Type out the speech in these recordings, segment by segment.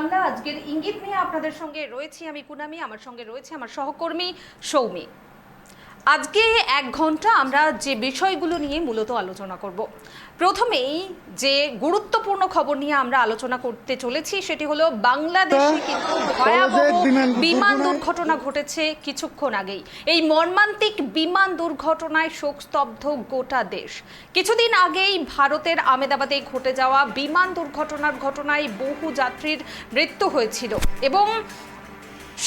বাংলা আজকের ইঙ্গিত নিয়ে আপনাদের সঙ্গে রয়েছি আমি কুনামি, আমার সঙ্গে রয়েছে আমার সহকর্মী সৌমি। আজকে 1 ঘন্টা আমরা যে বিষয়গুলো নিয়ে মূলত আলোচনা করব, প্রথমেই যে গুরুত্বপূর্ণ খবর নিয়ে আমরা আলোচনা করতে চলেছি সেটি হলো বাংলাদেশে কিন্তু ভয়াবহ বিমান দুর্ঘটনা ঘটেছে কিছুক্ষণ আগেই। এই মর্মান্তিক বিমান দুর্ঘটনায় শোকস্তব্ধ গোটা দেশ। কিছুদিন আগেই ভারতের আহমেদাবাদে ঘটে যাওয়া বিমান দুর্ঘটনার ঘটনায় বহু যাত্রীর মৃত্যু হয়েছিল এবং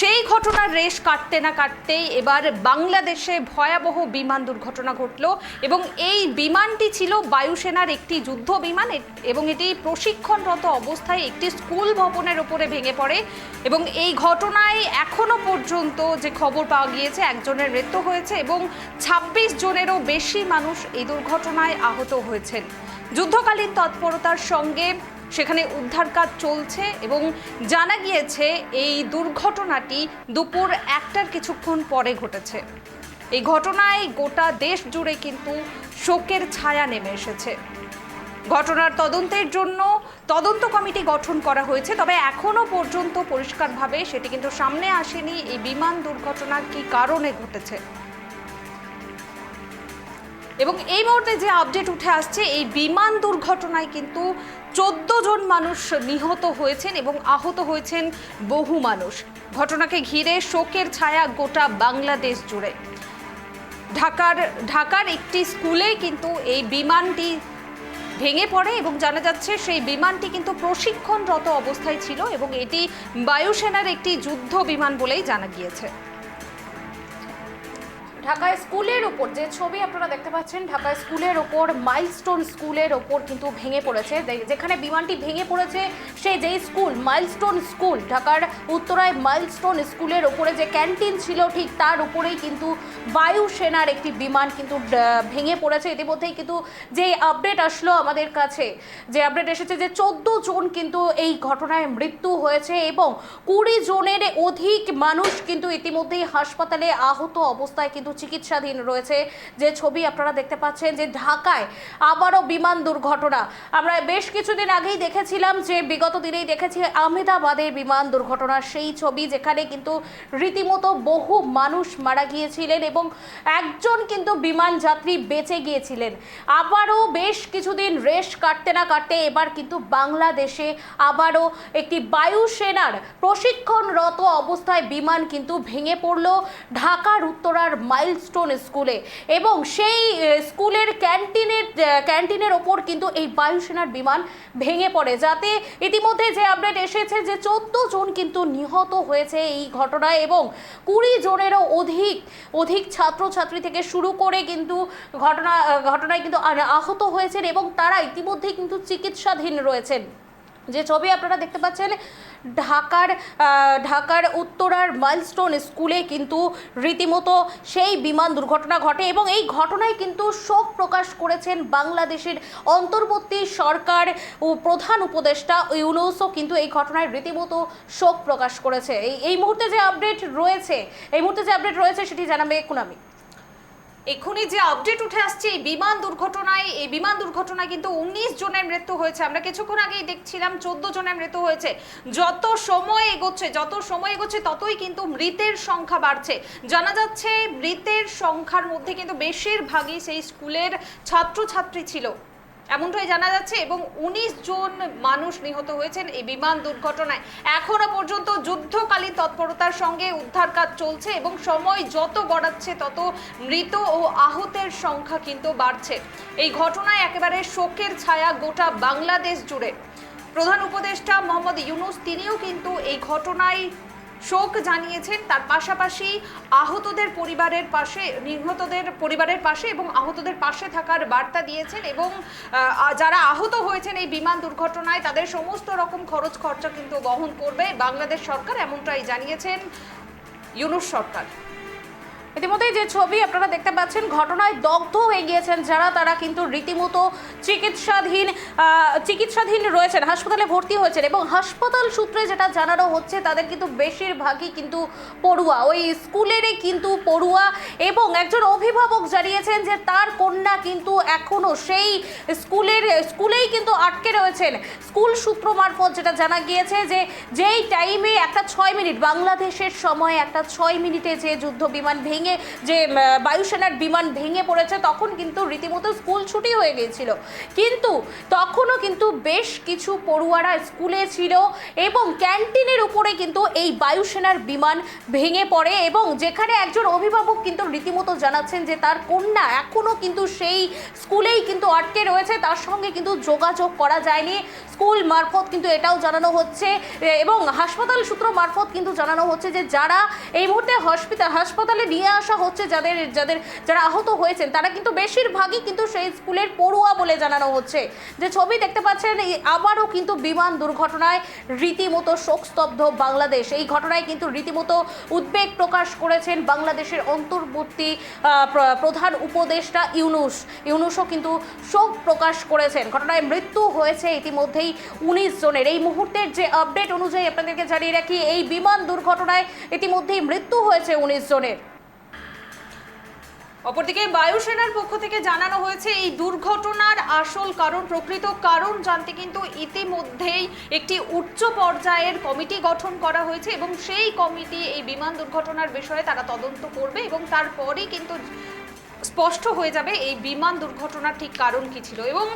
সেই ঘটনার রেশ কাটতে না কাটতেই এবার বাংলাদেশে ভয়াবহ বিমান দুর্ঘটনা ঘটল এবং এই বিমানটি ছিল বায়ুসেনার একটি যুদ্ধ বিমান এবং এটি প্রশিক্ষণরত অবস্থায় একটি স্কুল ভবনের উপরে ভেঙে পড়ে এবং এই ঘটনায় এখনো পর্যন্ত যে খবর পাওয়া গিয়েছে একজনের মৃত্যু হয়েছে এবং ২৬ জনেরও বেশি মানুষ এই দুর্ঘটনায় আহত হয়েছেন। যুদ্ধকালীন তৎপরতার সঙ্গে সেখানে উদ্ধার কাজ চলছে এবং জানা গিয়েছে এই দুর্ঘটনাটি দুপুর 1টার কিছুক্ষণ পরে ঘটেছে। এই ঘটনায় গোটা দেশ জুড়ে কিন্তু শোকের ছায়া নেমে এসেছে। ঘটনার তদন্তের জন্য তদন্ত কমিটি গঠন করা হয়েছে, তবে এখনো পর্যন্ত পরিষ্কারভাবে সেটি কিন্তু সামনে আসেনি এই বিমান দুর্ঘটনা কী কারণে ঘটেছে। এবং এই মুহূর্তে যে আপডেট উঠে আসছে, এই বিমান দুর্ঘটনায় কিন্তু 14 জন মানুষ নিহত হয়েছেন এবং আহত হয়েছেন বহু মানুষ। ঘটনাকে ঘিরে শোকের ছায়া গোটা বাংলাদেশ জুড়ে। ঢাকার একটি স্কুলে কিন্তু এই বিমানটি ভেঙে পড়ে এবং জানা যাচ্ছে সেই বিমানটি কিন্তু প্রশিক্ষণরত অবস্থায় ছিল এবং এটি বায়ুসেনার একটি যুদ্ধ বিমান বলেই জানা গিয়েছে। ঢাকায় স্কুলের ওপর যে ছবি আপনারা দেখতে পাচ্ছেন, ঢাকায় স্কুলের ওপর মাইলস্টোন স্কুলের ওপর কিন্তু ভেঙে পড়েছে। যেখানে বিমানটি ভেঙে পড়েছে সেই যেই স্কুল মাইলস্টোন স্কুল, ঢাকার উত্তরায় মাইলস্টোন স্কুলের ওপরে যে ক্যান্টিন ছিল ঠিক তার উপরেই কিন্তু বায়ুসেনার একটি বিমান কিন্তু ভেঙে পড়েছে। ইতিমধ্যেই কিন্তু যে আপডেট আসলো আমাদের কাছে, যে আপডেট এসেছে যে 14 জন কিন্তু এই ঘটনায় মৃত্যু হয়েছে এবং 20 জনের অধিক মানুষ কিন্তু ইতিমধ্যেই হাসপাতালে আহত অবস্থায় কিন্তু চিকিৎসাধীন রয়েছে। যে ছবি আপনারা দেখতে পাচ্ছেন যে ঢাকায় আবারও বিমান দুর্ঘটনা। আমরা বেশ কিছুদিন আগেই দেখেছিলাম, যে বিগত দিনেই দেখেছি আহমেদাবাদের বিমান দুর্ঘটনা, সেই ছবি যেখানে কিন্তু রীতিমতো বহু মানুষ মারা গিয়েছিলেন এবং একজন কিন্তু বিমান যাত্রী বেঁচে গিয়েছিলেন। আবারও বেশ কিছুদিন রেশ কাটতে না কাটতে এবার কিন্তু বাংলাদেশে আবারও একটি বায়ুসেনার প্রশিক্ষণরত অবস্থায় বিমান কিন্তু ভেঙে পড়ল ঢাকার উত্তরার মাইলস্টোন স্কুলে এবং সেই স্কুলের ক্যান্টিনের ওপর কিন্তু এই বায়ুসেনার বিমান ভেঙে পড়ে, যাতে ইতিমধ্যে যে আপডেট এসেছে যে 14 জন কিন্তু নিহত হয়েছে এই ঘটনায় এবং 20 জনেরও অধিক ছাত্রছাত্রী থেকে শুরু করে কিন্তু ঘটনায় কিন্তু আহত হয়েছেন এবং তারা ইতিমধ্যেই কিন্তু চিকিৎসাধীন রয়েছেন। যে ছবি আপনারা দেখতে পাচ্ছেন ঢাকার উত্তরার মাইলস্টোন স্কুলে কিন্তু রীতিমতো সেই বিমান দুর্ঘটনা ঘটে এবং এই ঘটনায় কিন্তু শোক প্রকাশ করেছেন বাংলাদেশের অন্তর্বর্তী সরকার ও প্রধান উপদেষ্টা ইউনূসও কিন্তু এই ঘটনায় রীতিমতো শোক প্রকাশ করেছে। এই মুহূর্তে যে আপডেট রয়েছে সেটি জানাবে কুনামি। এক্ষুনি যে আপডেট উঠে আসছে এই বিমান দুর্ঘটনায় কিন্তু 19 জনের মৃত্যু হয়েছে। আমরা কিছুক্ষণ আগেই দেখছিলাম 14 জনের মৃত্যু হয়েছে। যত সময় এগোচ্ছে ততই কিন্তু মৃতের সংখ্যা বাড়ছে। জানা যাচ্ছে মৃতের সংখ্যার মধ্যে কিন্তু বেশিরভাগই সেই স্কুলের ছাত্রছাত্রী ছিল, এমনটাই জানা যাচ্ছে এবং 19 জন মানুষ নিহত হয়েছেন এই বিমান দুর্ঘটনায়। এখনো পর্যন্ত যুদ্ধকালীন তৎপরতার সঙ্গে উদ্ধার কাজ চলছে এবং সময় যত গড়াচ্ছে তত মৃত ও আহতের সংখ্যা কিন্তু বাড়ছে। এই ঘটনায় একেবারে শোকের ছায়া গোটা বাংলাদেশ জুড়ে। প্রধান উপদেষ্টা মোহাম্মদ ইউনূস তিনিও কিন্তু এই ঘটনায় শোক জানিয়েছেন, তার পাশাপাশি আহতদের পরিবারের পাশে, নিহতদের পরিবারের পাশে এবং আহতদের পাশে থাকার বার্তা দিয়েছেন এবং যারা আহত হয়েছেন এই বিমান দুর্ঘটনায় তাদের সমস্ত রকম খরচ খরচা কিন্তু বহন করবে বাংলাদেশ সরকার, এমনটাই জানিয়েছেন ইউনূস সরকার। ইতিমধ্যেই যে ছবি আপনারা দেখতে পাচ্ছেন, ঘটনায় দগ্ধ হয়ে গিয়েছেন যারা, তারা কিন্তু রীতিমতো চিকিৎসাধীন রয়েছেন, হাসপাতালে ভর্তি হয়েছেন। এবং হাসপাতাল সূত্রে যেটা জানানো হচ্ছে, তাদের কিন্তু বেশিরভাগই কিন্তু পড়ুয়া, ওই স্কুলেরই কিন্তু পড়ুয়া। এবং একজন অভিভাবক জানিয়েছেন যে তার কন্যা কিন্তু এখনো সেই স্কুলেই কিন্তু আটকে রয়েছেন। স্কুল সূত্র মারফত যেটা জানা গিয়েছে যে যেই টাইমে একটা 6 মিনিট বাংলাদেশের সময়, একটা 6 মিনিটে যে যুদ্ধ বিমান ভেঙে, যে বায়ুসেনার বিমান ভেঙে পড়েছে, তখন কিন্তু রীতিমতো স্কুল ছুটি হয়ে গিয়েছিল। কিন্তু তখনও কিন্তু বেশ কিছু পড়ুয়ারা স্কুলে ছিল এবং ক্যান্টিনের উপরে কিন্তু এই বায়ুসেনার বিমান ভেঙে পড়ে। এবং যেখানে একজন অভিভাবক কিন্তু রীতিমতো জানাচ্ছেন যে তার কন্যা এখনো কিন্তু সেই স্কুলেই কিন্তু আটকে রয়েছে, তার সঙ্গে কিন্তু যোগাযোগ করা যায়নি। স্কুল মারফত কিন্তু এটাও জানানো হচ্ছে এবং হাসপাতাল সূত্র মারফত কিন্তু জানানো হচ্ছে যে যারা এই মুহূর্তে হাসপাতালে নিয়ে আসা হচ্ছে, যারা আহত হয়েছেন, তারা কিন্তু বেশিরভাগই কিন্তু সেই স্কুলের পড়ুয়া বলে জানানো হচ্ছে। যে ছবি দেখতে পাচ্ছেন, আবারও কিন্তু বিমান দুর্ঘটনায় রীতিমতো শোকস্তব্ধ বাংলাদেশ। এই ঘটনায় কিন্তু রীতিমতো উদ্বেগ প্রকাশ করেছেন বাংলাদেশের অন্তর্বর্তী প্রধান উপদেষ্টা ইউনূসও কিন্তু শোক প্রকাশ করেছেন। ঘটনায় মৃত্যু হয়েছে ইতিমধ্যেই 19 জনের। এই মুহূর্তের যে আপডেট অনুযায়ী আপনাদেরকে জানিয়ে রাখি, এই বিমান দুর্ঘটনায় ইতিমধ্যেই মৃত্যু হয়েছে 19 জনের। অপরদিকে বায়ুসেনার পক্ষ থেকে জানানো হয়েছে এই দুর্ঘটনার আসল কারণ, প্রকৃত কারণ জানতে কিন্তু ইতিমধ্যেই একটি উচ্চ পর্যায়ের কমিটি গঠন করা হয়েছে এবং সেই কমিটি এই বিমান দুর্ঘটনার বিষয়ে তারা তদন্ত করবে এবং তারপরেই কিন্তু স্পষ্ট হয়ে যাবে এই বিমান দুর্ঘটনার ঠিক কারণ কি ছিল। এবং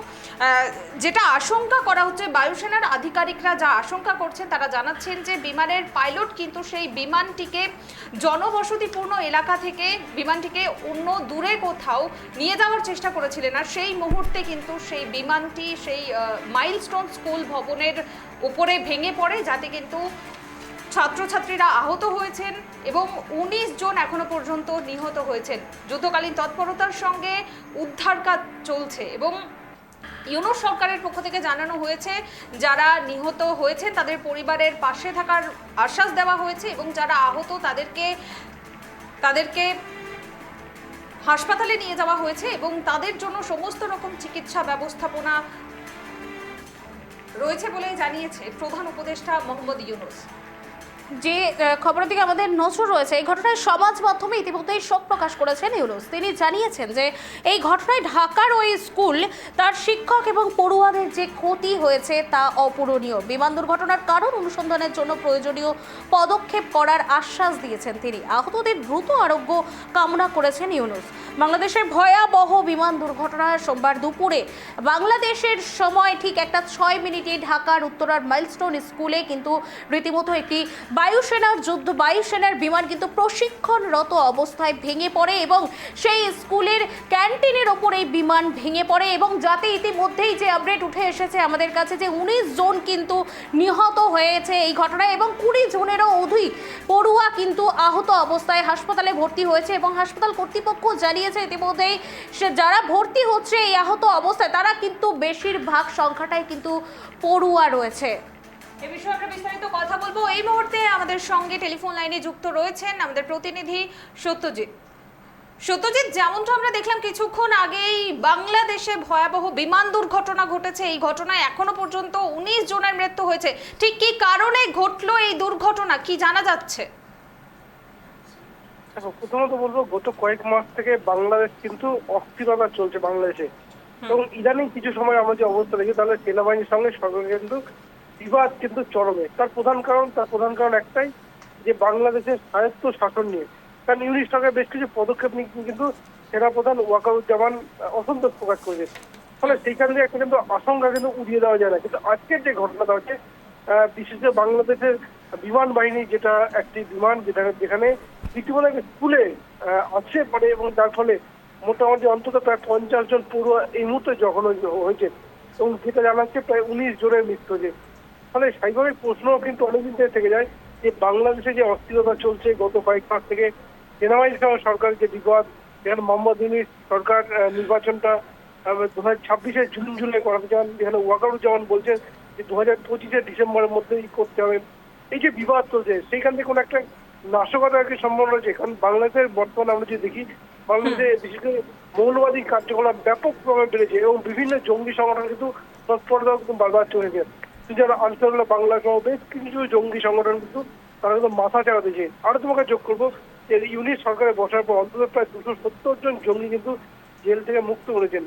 যেটা আশঙ্কা করা হচ্ছে, বায়ুসেনার আধিকারিকরা যা আশঙ্কা করছেন, তারা জানাচ্ছেন যে বিমানের পাইলট কিন্তু সেই বিমানটিকে জনবসতিপূর্ণ এলাকা থেকে বিমানটিকে অন্য দূরে কোথাও নিয়ে যাওয়ার চেষ্টা করেছিলেন। আর সেই মুহূর্তে কিন্তু সেই বিমানটি সেই মাইলস্টোন স্কুল ভবনের উপরে ভেঙে পড়ে, যাতে কিন্তু ছাত্রছাত্রীরা আহত হয়েছেন এবং 19 জন এখনো পর্যন্ত নিহত হয়েছেন। যুদ্ধকালীন তৎপরতার সঙ্গে উদ্ধার কাজ চলছে এবং ইউনূস সরকারের পক্ষ থেকে জানানো হয়েছে যারা নিহত হয়েছেন তাদের পরিবারের পাশে থাকার আশ্বাস দেওয়া হয়েছে এবং যারা আহত তাদেরকে হাসপাতালে নিয়ে যাওয়া হয়েছে এবং তাদের জন্য সমস্ত রকম চিকিৎসা ব্যবস্থাপনা রয়েছে বলে জানিয়েছে প্রধান উপদেষ্টা মোহাম্মদ ইউনূস। যে খবরের দিকে আমাদের নজর রয়েছে, এই ঘটনায় সমাজ মাধ্যমে ইতিমধ্যেই শোক প্রকাশ করেছেন ইউনূস। তিনি জানিয়েছেন যে এই ঘটনায় ঢাকার ওই স্কুল, তার শিক্ষক এবং পড়ুয়াদের যে ক্ষতি হয়েছে তা অপূরণীয়। বিমান দুর্ঘটনার কারণ অনুসন্ধানের জন্য প্রয়োজনীয় পদক্ষেপ করার আশ্বাস দিয়েছেন তিনি। আহতদের দ্রুত আরোগ্য কামনা করেছেন ইউনূস। বাংলাদেশের ভয়াবহ বিমান দুর্ঘটনায় সোমবার দুপুরে বাংলাদেশের সময় ঠিক একটা 6 মিনিটে ঢাকার উত্তরার মাইলস্টোন স্কুলে কিন্তু রীতিমতো একটি বায়ুসেনার বিমান কিন্তু প্রশিক্ষণরত অবস্থায় ভেঙে পড়ে এবং সেই স্কুলের ক্যান্টিনের ওপর এই বিমান ভেঙে পড়ে। এবং যাতে ইতিমধ্যেই যে আপডেট উঠে এসেছে আমাদের কাছে যে 19 জন কিন্তু নিহত হয়েছে এই ঘটনায় এবং 20 জনেরও অধিক পড়ুয়া কিন্তু আহত অবস্থায় হাসপাতালে ভর্তি হয়েছে। এবং হাসপাতাল কর্তৃপক্ষ জানিয়েছে ইতিমধ্যেই যারা ভর্তি হচ্ছে এই আহত অবস্থায়, তারা কিন্তু বেশিরভাগ সংখ্যাটাই কিন্তু পড়ুয়া রয়েছে। এ বিষয়ে আমরা বিস্তারিত কথা বলবো। এই মুহূর্তে আমাদের সঙ্গে টেলিফোন লাইনে যুক্ত রয়েছেন আমাদের প্রতিনিধি সত্যজিৎ। যেমনটা আমরা দেখলাম কিছুক্ষণ আগেই, বাংলাদেশে ভয়াবহ বিমান দুর্ঘটনা ঘটেছে। এই ঘটনায় এখনো পর্যন্ত 19 জনের মৃত্যু হয়েছে। ঠিক কি কারণে ঘটলো এই দুর্ঘটনা, কি জানা যাচ্ছে? প্রথমত বলবো, গত কয়েক মাস থেকে বাংলাদেশ কিন্তু অস্থিরতা চলছে বাংলাদেশে এবং ইদানিং কিছু সময় আমরা যে অবস্থা দেখি, তাহলে সেনাবাহিনীর সঙ্গে সরকার কিন্তু বিবাদ কিন্তু চরমে। তার প্রধান কারণ একটাই, যে বাংলাদেশের স্বায়ত্ত শাসন নিয়ে। কারণ ইউনিট সরকার বেশ কিছু পদক্ষেপ নিয়ে কিন্তু সেনাপ্রধান ওয়াকারুজ্জামান অসন্তোষ প্রকাশ করেছে। ফলে সেইখান থেকে একটা কিন্তু আশঙ্কা কিন্তু উড়িয়ে দেওয়া যায় না। কিন্তু আজকের যে ঘটনাটা হচ্ছে, বিশেষ করে বাংলাদেশের বিমান বাহিনী, যেটা একটি বিমান যেখানে ইতিমধ্যে স্কুলে আছে পড়ে এবং যার ফলে মোটামুটি অন্তত প্রায় 50 জন পড়ুয়া এই মুহূর্তে জখম হয়েছে এবং যেটা জানা যাচ্ছে প্রায় 19 জনের মৃত্যু হয়েছে। ফলে স্বাভাবিক প্রশ্ন কিন্তু অনেকদিন থেকে যায় যে বাংলাদেশে যে অস্থিরতা চলছে গত কয়েক মাস থেকে, সেনাবাহিনীর সঙ্গে সরকারের যে বিবাদ, যেখানে মোহাম্মদ ইউনূস সরকার নির্বাচনটা 2026-এর জুলাই করাতে চান, যেখানে ওয়াকারুজ্জামান বলছেন যে 2025-এর ডিসেম্বরের মধ্যেই করতে হবে। এই যে বিবাদ চলছে, সেইখান থেকে কোনো একটা নাশকতার কি সম্ভাবনা রয়েছে? কারণ বাংলাদেশের বর্তমানে আমরা যে দেখি, বাংলাদেশে বিশেষ করে মৌলবাদী কার্যকলাপ ব্যাপকভাবে বেড়েছে এবং বিভিন্ন জঙ্গি সংগঠন কিন্তু তৎপরতাও কিন্তু বারবার চলেছে। যারা আনসারুল্লাহ বাংলা সহ বেশ কিছু জঙ্গি সংগঠন কিন্তু তারা কিন্তু মাথা চালাতেছে। আরো তোমাকে যোগ করবো যে ইউনিট সরকারে বসার পর অন্তত প্রায় 270 জন জঙ্গি কিন্তু জেল থেকে মুক্ত করেছেন।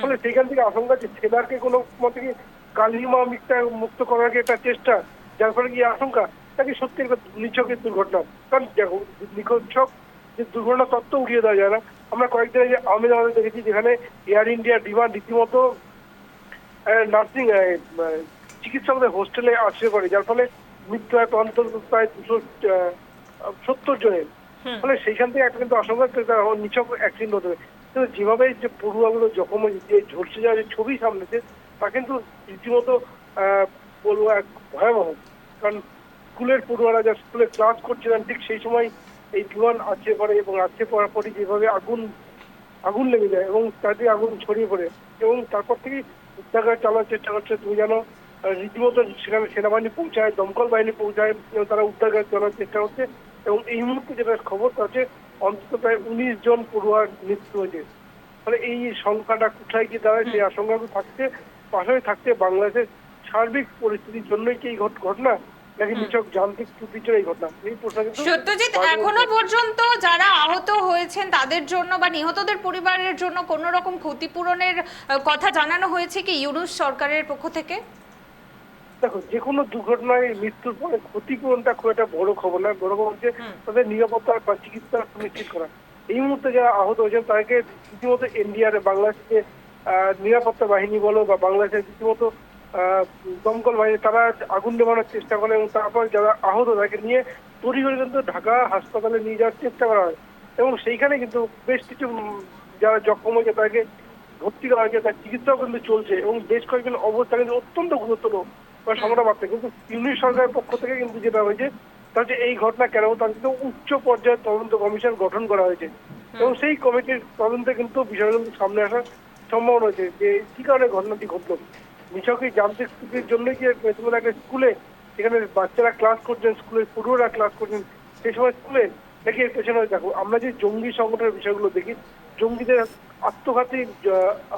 ফলে সেখান থেকে আশঙ্কা যে সেনারকে কোনো মতে কি কালিমা মুক্ত করার কি একটা চেষ্টা, যার ফলে কি আশঙ্কা তাকে সত্যি একটা নিছকের দুর্ঘটনা। কারণ দেখো, নিছক যে দুর্ঘটনা তত্ত্ব উড়িয়ে দেওয়া যায় না। আমরা কয়েকদিন আগে আহমেদাবাদে দেখেছি যেখানে এয়ার ইন্ডিয়ার বিমান রীতিমতো নার্সিং চিকিৎসকদের হোস্টেলে আশ্রয় করে, যার ফলে মৃত্যু হয় অন্তত প্রায় 270 জনের। ফলে সেইখান থেকে একটা কিন্তু আশঙ্কা নিছক অ্যাক্সিডেন্ট হতে হবে। কিন্তু যেভাবে যে পড়ুয়াগুলো জখম যে ঝলসে যাওয়ার যে ছবি সামনেছে তা কিন্তু রীতিমতো বলবো এক ভয়াবহ। কারণ স্কুলের পড়ুয়ারা যা স্কুলে ক্লাস করছিলেন ঠিক সেই সময় এই বিমান আছড়ে পড়ে এবং আছড়ে পড়ার পরই যেভাবে আগুন লেগে যায় এবং তাতে আগুন ছড়িয়ে পড়ে এবং তারপর থেকেই উদ্ধার চালানোর চেষ্টা করছে। তুমি জানো রীতিমতো সেখানে সেনাবাহিনী পৌঁছায়, দমকল বাহিনী পৌঁছায় এবং তারা উদ্ধার চালানোর চেষ্টা করছে এবং এই মুহূর্তে যেটা খবর আছে অন্তত প্রায় 19 জন পড়ুয়ার মৃত্যু হয়েছে। ফলে এই সংখ্যাটা কোথায় গিয়ে দাঁড়ায় সেই আশঙ্কা থাকছে। পাশাপাশি থাকছে বাংলাদেশের সার্বিক পরিস্থিতির জন্যই কি এই ঘটনা নাকি নিছক যান্ত্রিক ত্রুটির জন্য এই ঘটনা, এই প্রশ্ন কিন্তু সত্যজিৎ, এখনো পর্যন্ত যারা আহত হয়েছেন তাদের জন্য বা নিহতদের পরিবারের জন্য কোনো রকম ক্ষতিপূরণের কথা জানানো হয়েছে কি ইউনূস সরকারের পক্ষ থেকে? দেখো, যে কোনো দুর্ঘটনায় মৃত্যুর পরে ক্ষতিপূরণটা খুব একটা বড় খবর নয়। বড় খবর হচ্ছে তাদের নিরাপত্তা বা চিকিৎসা সুনিশ্চিত করা। এই মুহূর্তে যারা আহত হয়েছেন তাদেরকে রীতিমতো এনডিআর বাংলাদেশকে নিরাপত্তা বাহিনী বলো বা বাংলাদেশের রীতিমতো দমকল বাহিনী তারা আগুন নেভানোর চেষ্টা করে এবং তারপর যারা আহত তাকে নিয়ে তড়িঘড়ি কিন্তু ঢাকা হাসপাতালে নিয়ে যাওয়ার চেষ্টা করা হয় এবং সেইখানে কিন্তু বেশ কিছু যারা জখম হয়েছে তাকে ভর্তি করা হয়েছে, তার চিকিৎসাও কিন্তু চলছে এবং বেশ কয়েকজন অবস্থা কিন্তু অত্যন্ত গুরুতর বা সংকটাপন্ন। কিন্তু ইউনিট সরকারের পক্ষ থেকে কিন্তু যেটা হয়েছে তা হচ্ছে এই ঘটনা কেন, তার কিন্তু উচ্চ পর্যায়ের তদন্ত কমিশন গঠন করা হয়েছে এবং সেই কমিটির তদন্তে কিন্তু বিষয়গুলো কিন্তু সামনে আসার সম্ভাবনা রয়েছে যে কি কারণে ঘটনাটি ঘটলো। নিছকই যান্ত্রিক ত্রুটির জন্যই যে তোমার একটা স্কুলে যেখানে বাচ্চারা ক্লাস করছেন, স্কুলের পড়ুয়ারা ক্লাস করছেন সেই সময় স্কুলে দেখি এর পেছনে দেখো আমরা যে জঙ্গি সংগঠনের বিষয়গুলো দেখি, জঙ্গিদের আত্মঘাতী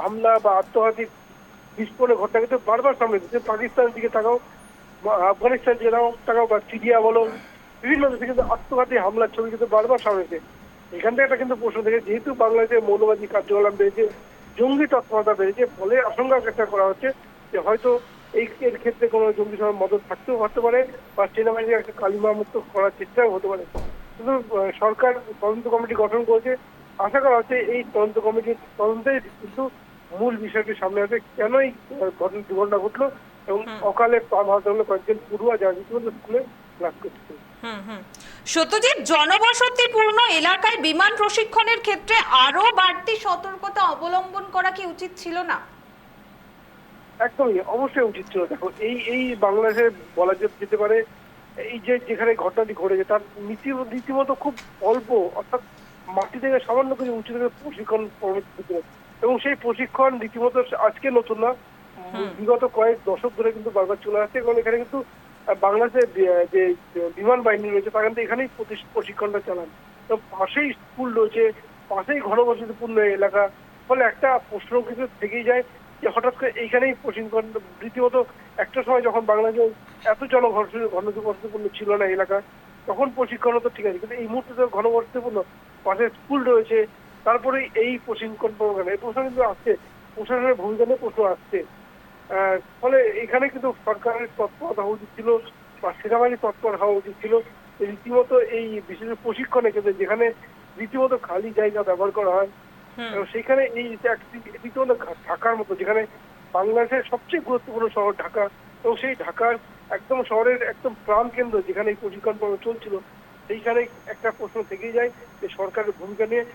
হামলা বা আত্মঘাতী বিস্ফোরণের ঘটনা কিন্তু বারবার সামনে দিচ্ছে। পাকিস্তানের দিকে তাকাও, আফগানিস্তান দিকে তাকাও বা সিরিয়া বলো, বিভিন্ন দেশে কিন্তু আত্মঘাতী হামলার ছবি কিন্তু বারবার সামনে এসেছে। এখান থেকে একটা কিন্তু প্রশ্ন থেকে যেহেতু বাংলাদেশে মৌলবাদী কার্যকলাপ বেড়েছে, জঙ্গি তৎপরতা বেড়েছে, ফলে আশঙ্কা একটা করা হচ্ছে যে হয়তো এর ক্ষেত্রে কোনো জঙ্গি সমাজ মদত থাকতেও হতে পারে বা সেনাবাহিনীর একটা কালিমা মুক্ত করার চেষ্টাও হতে পারে। কিন্তু সরকার তদন্ত কমিটি গঠন করেছে, আশা করা হচ্ছে এই তদন্ত কমিটির তদন্তে কিন্তু মূল বিষয়টি সামনে আসে কেন এই দুর্ঘটনা ঘটলো এবং অকালে প্রাণ হারাতে হলো কয়েকজন পড়ুয়া যারা রীতিমতো স্কুলে ক্লাস করছে। সত্যজিৎ, জনবসতিপূর্ণ এলাকায় বিমান প্রশিক্ষণের ক্ষেত্রে আরো বাড়তি সতর্কতা অবলম্বন করা কি উচিত ছিল না? একদমই, অবশ্যই উচিত ছিল। দেখো এই বাংলাদেশে বলা যেতে পারে এই যে যেখানে ঘটনাটি ঘটেছে তার রীতিমতো খুব অল্প, অর্থাৎ মাটি থেকে সামান্য কিছু উঁচু থেকে প্রশিক্ষণ এবং সেই প্রশিক্ষণ রীতিমতো আজকে নতুন না, বিগত কয়েক দশক ধরে কিন্তু বারবার চলে আসছে এবং এখানে কিন্তু বাংলাদেশের যে বিমান বাহিনী রয়েছে তারা কিন্তু এখানেই প্রশিক্ষণটা চালান। তো পাশেই স্কুল রয়েছে, পাশেই ঘনবসতিপূর্ণ এলাকা, ফলে একটা প্রশ্ন কিন্তু থেকেই যায় যে হঠাৎ করে এইখানেই প্রশিক্ষণ রীতিমতো একটা সময় যখন বাংলাদেশে এত ঘনবসতিপূর্ণ ছিল না এলাকা তখন প্রশিক্ষণ তো ঠিক আছে, কিন্তু এই মুহূর্তে তো ঘনবসতিপূর্ণ, পাশে স্কুল রয়েছে, তারপরে এই প্রশিক্ষণ প্রোগ্রাম এই প্রশ্ন কিন্তু আসছে, প্রশাসনের ভূমিকা নিয়ে প্রশ্ন আসছে। ফলে এখানে কিন্তু সরকারের তৎপরতা হওয়া উচিত ছিল বা সেনাবাহিনীর তৎপর হওয়া উচিত ছিল রীতিমতো এই বিশেষ প্রশিক্ষণের ক্ষেত্রে যেখানে রীতিমতো খালি জায়গা ব্যবহার করা হয় সেখানে এই রীতিমতো ঢাকার মতো যেখানে বাংলাদেশের সবচেয়ে গুরুত্বপূর্ণ শহর ঢাকা এবং সেই ঢাকার একদম শহরের একদম প্রাণ কেন্দ্র যেখানে এই প্রশিক্ষণ পর্ব চলছিল সেইখানে একটা প্রশ্ন থেকেই যায় যে সরকারের ভূমিকা নিয়ে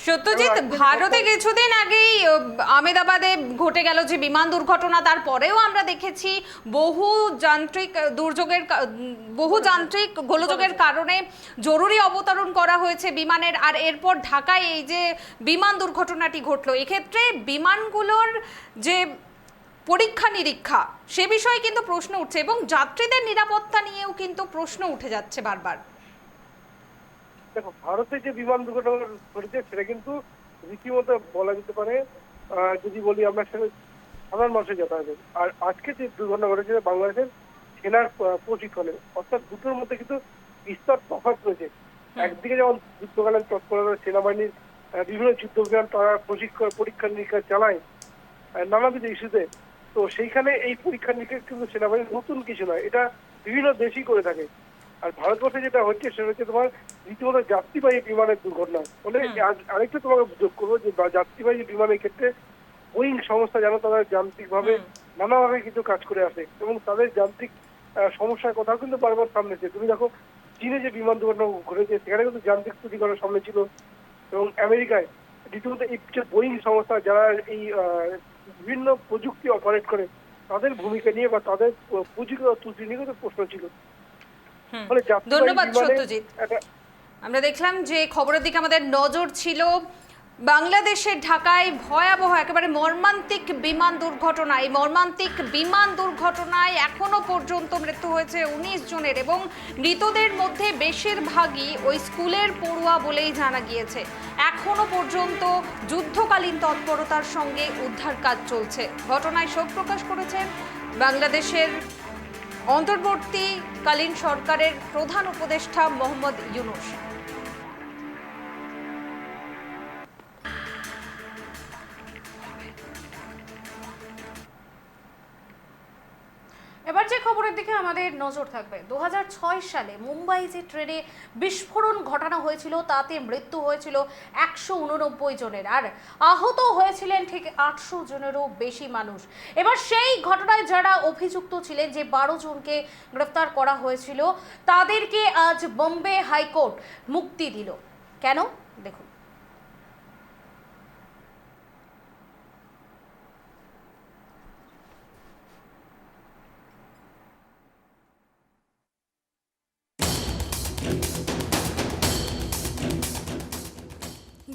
সত্যজিৎ, ভারতে কিছুদিন আগেই আহমেদাবাদে ঘটে গেল যে বিমান দুর্ঘটনা, তারপরেও আমরা দেখেছি বহু যান্ত্রিক গোলযোগের কারণে জরুরি অবতরণ করা হয়েছে বিমানের, আর এরপর ঢাকায় এই যে বিমান দুর্ঘটনাটি ঘটলো, এক্ষেত্রে বিমানগুলোর যে পরীক্ষা নিরীক্ষা সে বিষয়ে কিন্তু প্রশ্ন উঠছে এবং যাত্রীদের নিরাপত্তা নিয়েও কিন্তু প্রশ্ন উঠে যাচ্ছে বারবার। দেখো, ভারতে যে বিমান দুর্ঘটনা ঘটেছে সেটা কিন্তু রীতিমতো বলা যেতে পারে, যদি বলি আমরা সেটা সাধারণ মানুষের যাতায়াতে। আর আজকে যে দুর্ঘটনা ঘটেছে বাংলাদেশের সেনার প্রশিক্ষণে, অর্থাৎ দুটোর মধ্যে কিন্তু বিস্তর তফাৎ রয়েছে। একদিকে যেমন যুদ্ধকালীন তৎপরতা সেনাবাহিনীর বিভিন্ন যুদ্ধ বিমান তারা পরীক্ষা নিরীক্ষা চালায় নানাবিধ ইস্যুতে, তো সেইখানে এই পরীক্ষা নিরীক্ষা কিন্তু সেনাবাহিনীর নতুন কিছু নয়, এটা বিভিন্ন দেশই করে থাকে। আর ভারতবর্ষে যেটা হচ্ছে সেটা হচ্ছে তোমার রীতিমতো যাত্রীবাহী বিমানের দুর্ঘটনা। ফলে আরেকটা তোমাকে যোগ করবো যে যাত্রীবাহী বিমানের ক্ষেত্রে বোয়িং সংস্থা যেন তাদের যান্ত্রিকভাবে নানাভাবে কিন্তু কাজ করে আসে এবং তাদের যান্ত্রিক সমস্যার কথাও কিন্তু বারবার সামনে এসেছে। তুমি দেখো, চীনে যে বিমান দুর্ঘটনা ঘটেছে সেখানে কিন্তু যান্ত্রিক ত্রুটি করার সামনে ছিল, এবং আমেরিকায় রীতিমতো এই যে বোয়িং সংস্থা যারা এই বিভিন্ন প্রযুক্তি অপারেট করে তাদের ভূমিকা নিয়ে বা তাদের প্রযুক্তিগত ত্রুটি নিয়ে কিন্তু প্রশ্ন ছিল। ফলে ধন্যবাদ সত্যজিৎ। আমরা দেখলাম যে খবরের দিকে আমাদের নজর ছিল। বাংলাদেশের ঢাকায় ভয়াবহ একেবারে মর্মান্তিক বিমান দুর্ঘটনা। এই মর্মান্তিক বিমান দুর্ঘটনায় এখনো পর্যন্ত মৃত্যু হয়েছে 19 জনের এবং মৃতদের মধ্যে বেশিরভাগই ওই স্কুলের পড়ুয়া বলেই জানা গিয়েছে। এখনো পর্যন্ত যুদ্ধকালীন তৎপরতার সঙ্গে উদ্ধার কাজ চলছে। ঘটনায় শোক প্রকাশ করেছেন বাংলাদেশের অন্তর্বর্তীকালীন সরকারের প্রধান উপদেষ্টা মোহাম্মদ ইউনূস। এবার যে খবরের দিকে আমাদের নজর থাকবে, 2006 সালে মুম্বাই যে ট্রেনে বিস্ফোরণ ঘটানো হয়েছিল তাতে মৃত্যু হয়েছিল 189 জনের, আর আহত হয়েছিলেন ঠিক 800 জনেরও বেশি মানুষ। এবার সেই ঘটনায় যারা অভিযুক্ত ছিলেন, যে 12 জনকে গ্রেফতার করা হয়েছিল, তাদেরকে আজ বোম্বে হাইকোর্ট মুক্তি দিল। কেন দেখুন।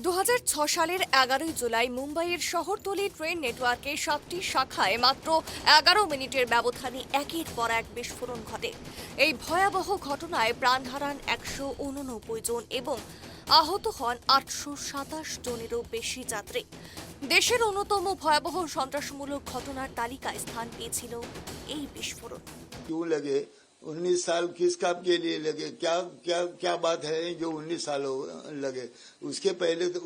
2006 সালের 11 জুলাই মুম্বাইয়ের শহরতলি ট্রেন নেটওয়ার্কের 7টি শাখায় মাত্র 11 মিনিটের ব্যবধানে একের পর এক বিস্ফোরণ ঘটে। এই ভয়াবহ ঘটনায় প্রাণ হারান 189 জন এবং আহত হন 827 জনেরও বেশি যাত্রী। দেশের অন্যতম ভয়াবহ সন্ত্রাসমূলক ঘটনার তালিকায় স্থান পেয়েছিল এই বিস্ফোরণ। क्यों लगे 19 साल किस काम के लिए लगे, क्या क्या क्या बात है जो 19 साल लगे? उसके पहले तो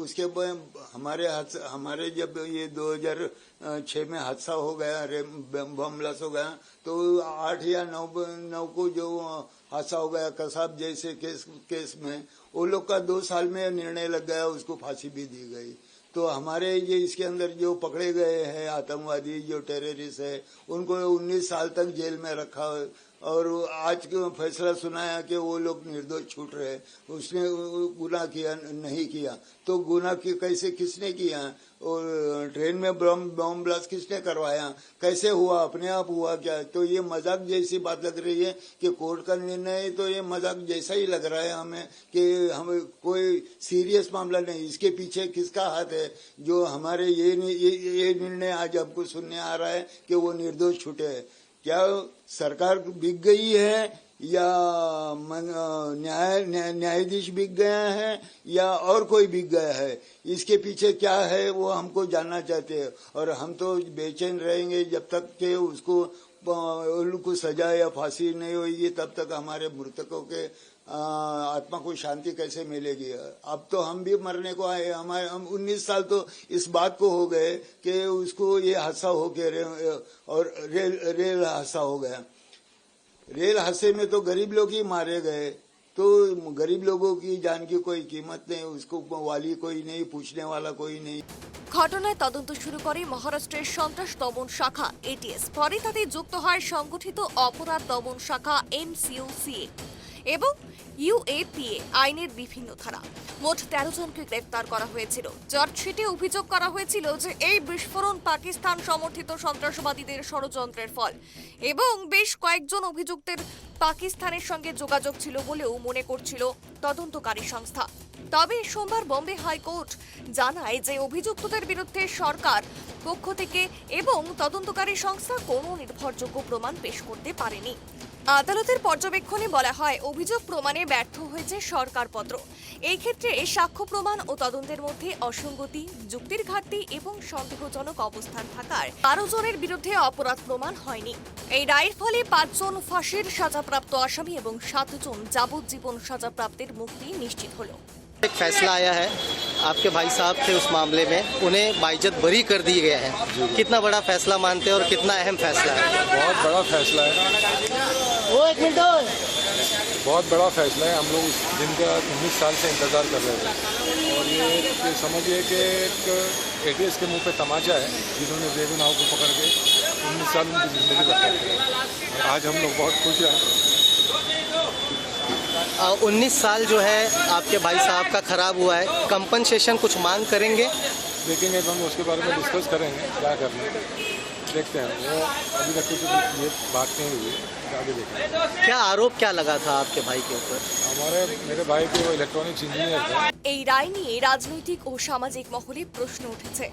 हमारे जब ये 2006 में हादसा हो गया, बम ब्लास्ट हो गया, तो 8 या 9 को जो हादसा हो गया कसाब जैसे केस में, वो लोग का 2 साल में निर्णय लग गया, उसको फांसी भी दी गई। तो हमारे ये इसके अंदर जो पकड़े गए हैं आतंकवादी, जो टेररिस्ट है, उनको 19 साल तक जेल में रखा और आज फैसला सुनाया कि वो लोग निर्दोष छूट रहे, उसने गुनाह किया नहीं किया। तो गुनाह कैसे किसने किया? और ट्रेन में बम ब्लास्ट किसने करवाया? कैसे हुआ? अपने आप हुआ क्या? तो ये मजाक जैसी बात लग रही है कि कोर्ट का निर्णय, तो ये मजाक जैसा ही लग रहा है हमें कि हमें कोई सीरियस मामला नहीं। इसके पीछे किसका हाथ है जो हमारे ये निर्णय आज आपको सुनने आ रहा है कि वो निर्दोष छूटे हैं? क्या सरकार बिक गई है या न्यायाधीश बिक गया है या और कोई बिक गया है? इसके पीछे क्या है वो हमको जानना चाहते हैं। और हम तो बेचैन रहेंगे जब तक के उनको सजा या फांसी नहीं होगी, तब तक हमारे मृतकों के आत्मा को शांति कैसे मिलेगी? अब तो हम भी मरने को आए, हम 19 साल तो इस बात को हो गए कि उसको ये हादसा हो के और रेल हादसा हो गया। रेल हादसे में तो गरीब लोग ही मारे गए, तो गरीब लोगों की जान की कोई कीमत नहीं, उसको वाली कोई नहीं, पूछने वाला कोई नहीं। ঘটনায় তদন্ত শুরু করে মহারাষ্ট্রের সন্ত্রাস দমন শাখা এটিএস। পরে তাতে যুক্ত হয় সংগঠিত অপরাধ দমন শাখা MCOCA এবং UAPA আইনের বিভিন্ন ধারা। মোট 13 জনকে গ্রেফতার করা হয়েছিল। চার্জশিটে অভিযোগ করা হয়েছিল যে এই বিস্ফোরণ পাকিস্তান সমর্থিত সন্ত্রাসবাদীদের ষড়যন্ত্রের ফল এবং বেশ কয়েকজন অভিযুক্তের পাকিস্তানের সঙ্গে যোগাযোগ ছিল বলেও মনে করছিল তদন্তকারী সংস্থা। তবে সোমবার বোম্বে হাইকোর্ট জানায় যে অভিযুক্তদের বিরুদ্ধে সরকার পক্ষ থেকে এবং তদন্তকারী সংস্থা কোনো নির্ভরযোগ্য প্রমাণ পেশ করতে পারেনি। আদালতের পর্যবেক্ষণে বলা হয়, অভিযোগ প্রমাণে ব্যর্থ হয়েছে সরকারপত্র। এই ক্ষেত্রে সাক্ষ্য প্রমাণ ও তদন্তের মধ্যে অসঙ্গতি, যুক্তির ঘাটতি এবং সন্দেহজনক অবস্থান থাকার 12 জনের বিরুদ্ধে অপরাধ প্রমাণ হয়নি। এই রায়ের ফলে 5 জন ফাঁসির সাজাপ্রাপ্ত আসামি এবং 7 জন যাবজ্জীবন সাজাপ্রাপ্তের মুক্তি নিশ্চিত হলো। एक फैसला आया है, आपके भाई साहब थे उस मामले में, उन्हें बाइज्जत बरी कर दिए गए हैं। कितना बड़ा फैसला मानते हैं और कितना अहम फैसला है? बहुत बड़ा फैसला है, वो एक मिनट बहुत बड़ा फैसला है। हम लोग उस दिन का 19 साल से इंतज़ार कर रहे थे और ये समझिए कि एक एटीएस के मुंह पे तमाचा है जिन्होंने बेगुनाहों को पकड़ के 19 साल उनकी ज़िंदगी बचा दी। आज हम लोग बहुत खुश हैं। 19 साल जो है आपके भाई साहब का खराब हुआ है, कंपनसेशन कुछ मांग करेंगे? देखेंगे तो हम उसके बारे में डिस्कस करेंगे, क्या करना है देखते हैं। वो अभी तक तो ये बात नहीं हुई, आगे देखेंगे। क्या आरोप क्या लगा था आपके भाई के ऊपर? मेरे भाई के वो इलेक्ट्रॉनिक्स इंजीनियर थे। এই রায় নিয়ে রাজনৈতিক ও সামাজিক মহলে প্রশ্ন উঠেছে।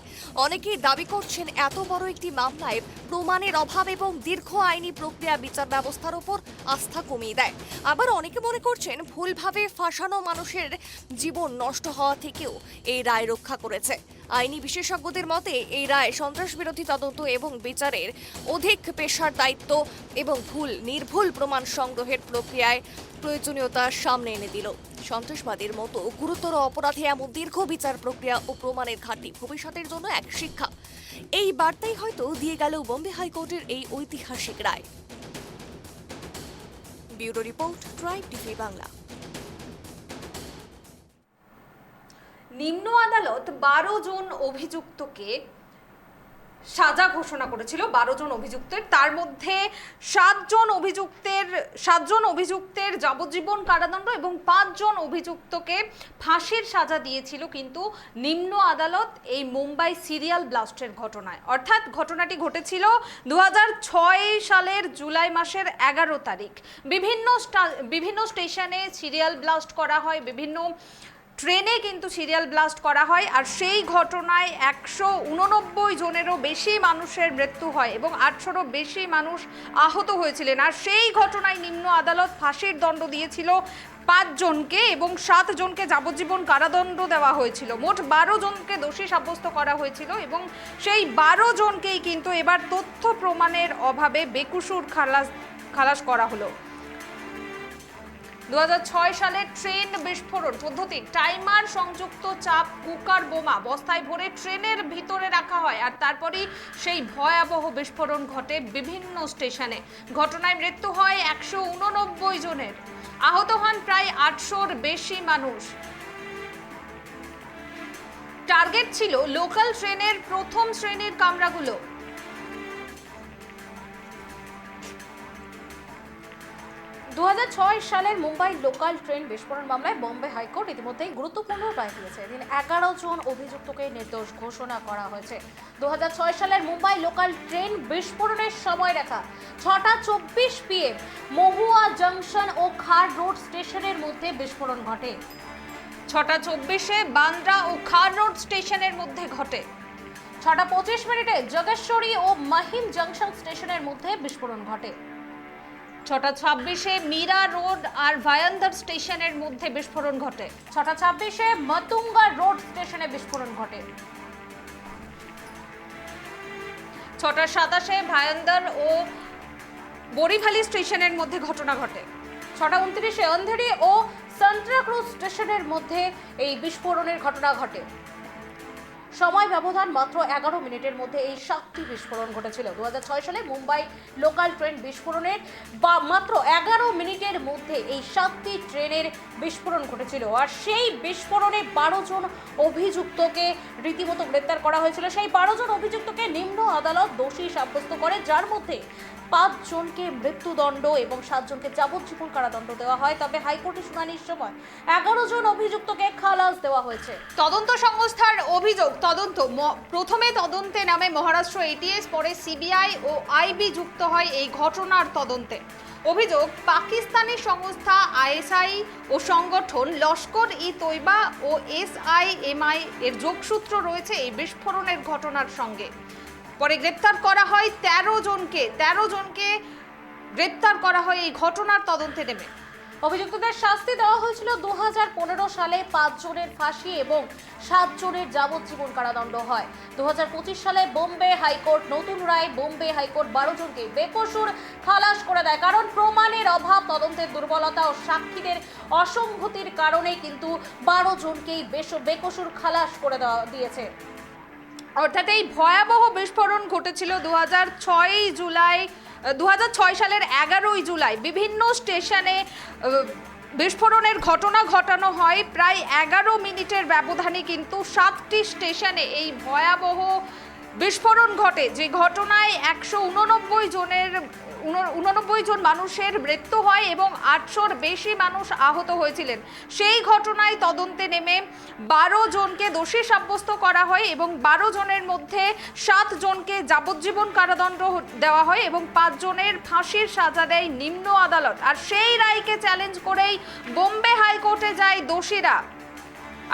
অনেকেই দাবি করছেন, এত বড় একটি মামলায় প্রমাণের অভাব এবং দীর্ঘ আইনি প্রক্রিয়া বিচার ব্যবস্থার উপর আস্থা কমিয়ে দেয়। আবার অনেকে মনে করছেন, ভুলভাবে ফাঁসানো মানুষের জীবন নষ্ট হওয়া থেকেও এই রায় রক্ষা করেছে। আইনি বিশেষজ্ঞদের মতে এই রায় সন্ত্রাস বিরোধী তদন্ত এবং বিচারের অধিক পেশার দায়িত্ব এবং নির্ভুল প্রমাণ সংগ্রহের প্রক্রিয়ায় প্রয়োজনীয়তা সামনে এনে দিল। সন্ত্রাসবাদের মতো গুরুতর অপরাধে এমন দীর্ঘ বিচার প্রক্রিয়া ও প্রমাণের ঘাটতি ভবিষ্যতের জন্য এক শিক্ষা। এই বার্তাই হয়তো দিয়ে গেল বোম্বে হাইকোর্টের এই ঐতিহাসিক রায়। Bureau report, tribe TV Bangla. নিম্ন আদালত 12 জন অভিযুক্তকে সাজা ঘোষণা করেছিল। 12 জন অভিযুক্তের, তার মধ্যে 7 জন অভিযুক্তের যাবজ্জীবন কারাদণ্ড এবং 5 জন অভিযুক্তকে ফাঁসির সাজা দিয়েছিল কিন্তু নিম্ন আদালত এই মুম্বাই সিরিয়াল ব্লাস্টের ঘটনায়। অর্থাৎ ঘটনাটি ঘটেছিল 2006 সালের জুলাই মাসের 11 তারিখ। বিভিন্ন স্টেশনে সিরিয়াল ব্লাস্ট করা হয়, বিভিন্ন ট্রেনে কিন্তু সিরিয়াল ব্লাস্ট করা হয়, আর সেই ঘটনায় 189 জনেরও বেশি মানুষের মৃত্যু হয় এবং 800রও বেশি মানুষ আহত হয়েছিলেন। আর সেই ঘটনায় নিম্ন আদালত ফাঁসির দণ্ড দিয়েছিল 5 জনকে এবং 7 জনকে যাবজ্জীবন কারাদণ্ড দেওয়া হয়েছিল। মোট 12 জনকে দোষী সাব্যস্ত করা হয়েছিল এবং সেই 12 জনকেই কিন্তু এবার তথ্য প্রমাণের অভাবে বেকসুর খালাস করা হলো। 2006 সালে ট্রেন বিস্ফোরণ পদ্ধতি, টাইমার সংযুক্ত চাপ কুকার বোমা বস্তায় ভরে ট্রেনের ভিতরে রাখা হয় আর তারপরেই সেই ভয়াবহ বিস্ফোরণ ঘটে বিভিন্ন স্টেশনে। ঘটনায় মৃত্যু হয় 189 জনের, আহত হন প্রায় 800-র বেশি মানুষ। টার্গেট ছিল লোকাল ট্রেনের প্রথম শ্রেণীর কামরাগুলো। 2006 সালের মুম্বাই লোকাল ট্রেন বিস্ফোরণ মামলায় বোম্বে হাইকোর্ট ইতিমধ্যেই গুরুত্বপূর্ণ রায় দিয়েছে। এদিন 11 জন অভিযুক্তকে নির্দোষ ঘোষণা করা হয়েছে। 2006 সালের মুম্বাই লোকাল ট্রেন বিস্ফোরণের সময় রেখা 6:24 PM মহুয়া জংশন ও খার রোড স্টেশনের মধ্যে বিস্ফোরণ ঘটে। 6:24 বান্দ্রা ও খার রোড স্টেশনের মধ্যে ঘটে। 6:25 যোগেশ্বরী ও মাহিম জংশন স্টেশনের মধ্যে বিস্ফোরণ ঘটে। 6:26 মীরা রোড আর ভায়ান্দর স্টেশনের মধ্যে বিস্ফোরণ ঘটে। 6:26 মতুঙ্গা রোড স্টেশনে বিস্ফোরণ ঘটে। 6:27 ভায়ান্দর ও বরিভালি স্টেশনের মধ্যে ঘটনা ঘটে। 6:29 অন্ধেরি ও সান্ট্রাক্রুজ স্টেশনের মধ্যে এই বিস্ফোরণের ঘটনা ঘটে। সময় ব্যবধান মাত্র 11 মিনিটের মধ্যে এই 7টি বিস্ফোরণ ঘটেছিল। 2006 সালে মুম্বাই লোকাল ট্রেন বিস্ফোরণের মাত্র 11 মিনিটের মধ্যে এই 7টি ট্রেনের বিস্ফোরণ ঘটেছিল। আর সেই বিস্ফোরণে 12 জন অভিযুক্তকে রীতিমতো গ্রেপ্তার করা হয়েছিল। সেই 12 জন অভিযুক্তকে নিম্ন আদালত দোষী সাব্যস্ত করে, যার মধ্যে 5 জনকে মৃত্যুদণ্ড এবং 7 জনকে যাবজ্জীবন কারাদণ্ড দেওয়া হয়। তবে হাইকোর্টে শুনানির সময় 11 জন অভিযুক্তকে খালাস দেওয়া হয়েছে। তদন্ত সংস্থার অভিযোগ, প্রথমে তদন্তে নামে মহারাষ্ট্র এটিএস, পরে সিবিআই ও আইবি যুক্ত হয় এই ঘটনার তদন্তে। অভিযোগ, পাকিস্তানি সংস্থা আইএসআই ও সংগঠন লস্কর-ই-তৈবা ও এসআইএমআই এর যোগসূত্র রয়েছে এই বিস্ফোরণের ঘটনার সঙ্গে। পরে গ্রেপ্তার করা হয় 13 জনকে গ্রেপ্তার করা হয় এই ঘটনার তদন্তে নেমে। অভিযুক্তদের শাস্তি দেওয়া হয়েছিল 2015 সালে 5 জনের ফাঁসি এবং 7 জনের যাবজ্জীবন কারাদণ্ড হয়। 2025 সালে বোম্বে হাইকোর্ট নতুন রায়, বোম্বে হাইকোর্ট 12 জনকে বেকসুর খালাস করে দেয়, কারণ প্রমাণের অভাব, তদন্তের দুর্বলতা ও সাক্ষীদের অসঙ্গতির কারণে কিন্তু 12 জনকেই বেকসুর খালাস করে দিয়েছে। অর্থাৎ এই ভয়াবহ বিস্ফোরণ ঘটেছিল 2006 সালের 11ই জুলাই। বিভিন্ন স্টেশনে বিস্ফোরণের ঘটনা ঘটানো হয়। প্রায় 11 মিনিটের ব্যবধানে কিন্তু 7টি স্টেশনে এই ভয়াবহ বিস্ফোরণ ঘটে, যে ঘটনায় 189 জন মানুষের মৃত্যু হয় এবং 800-র বেশি মানুষ আহত হয়েছিলেন। সেই ঘটনায় তদন্তে নেমে 12 জনকে দোষী সাব্যস্ত করা হয় এবং 12 জনের মধ্যে 7 জনকে যাবজ্জীবন কারাদণ্ড দেওয়া হয় এবং 5 জনের ফাঁসির সাজা দেয় নিম্ন আদালত। আর সেই রায়কে চ্যালেঞ্জ করেই বোম্বে হাইকোর্টে যায় দোষীরা।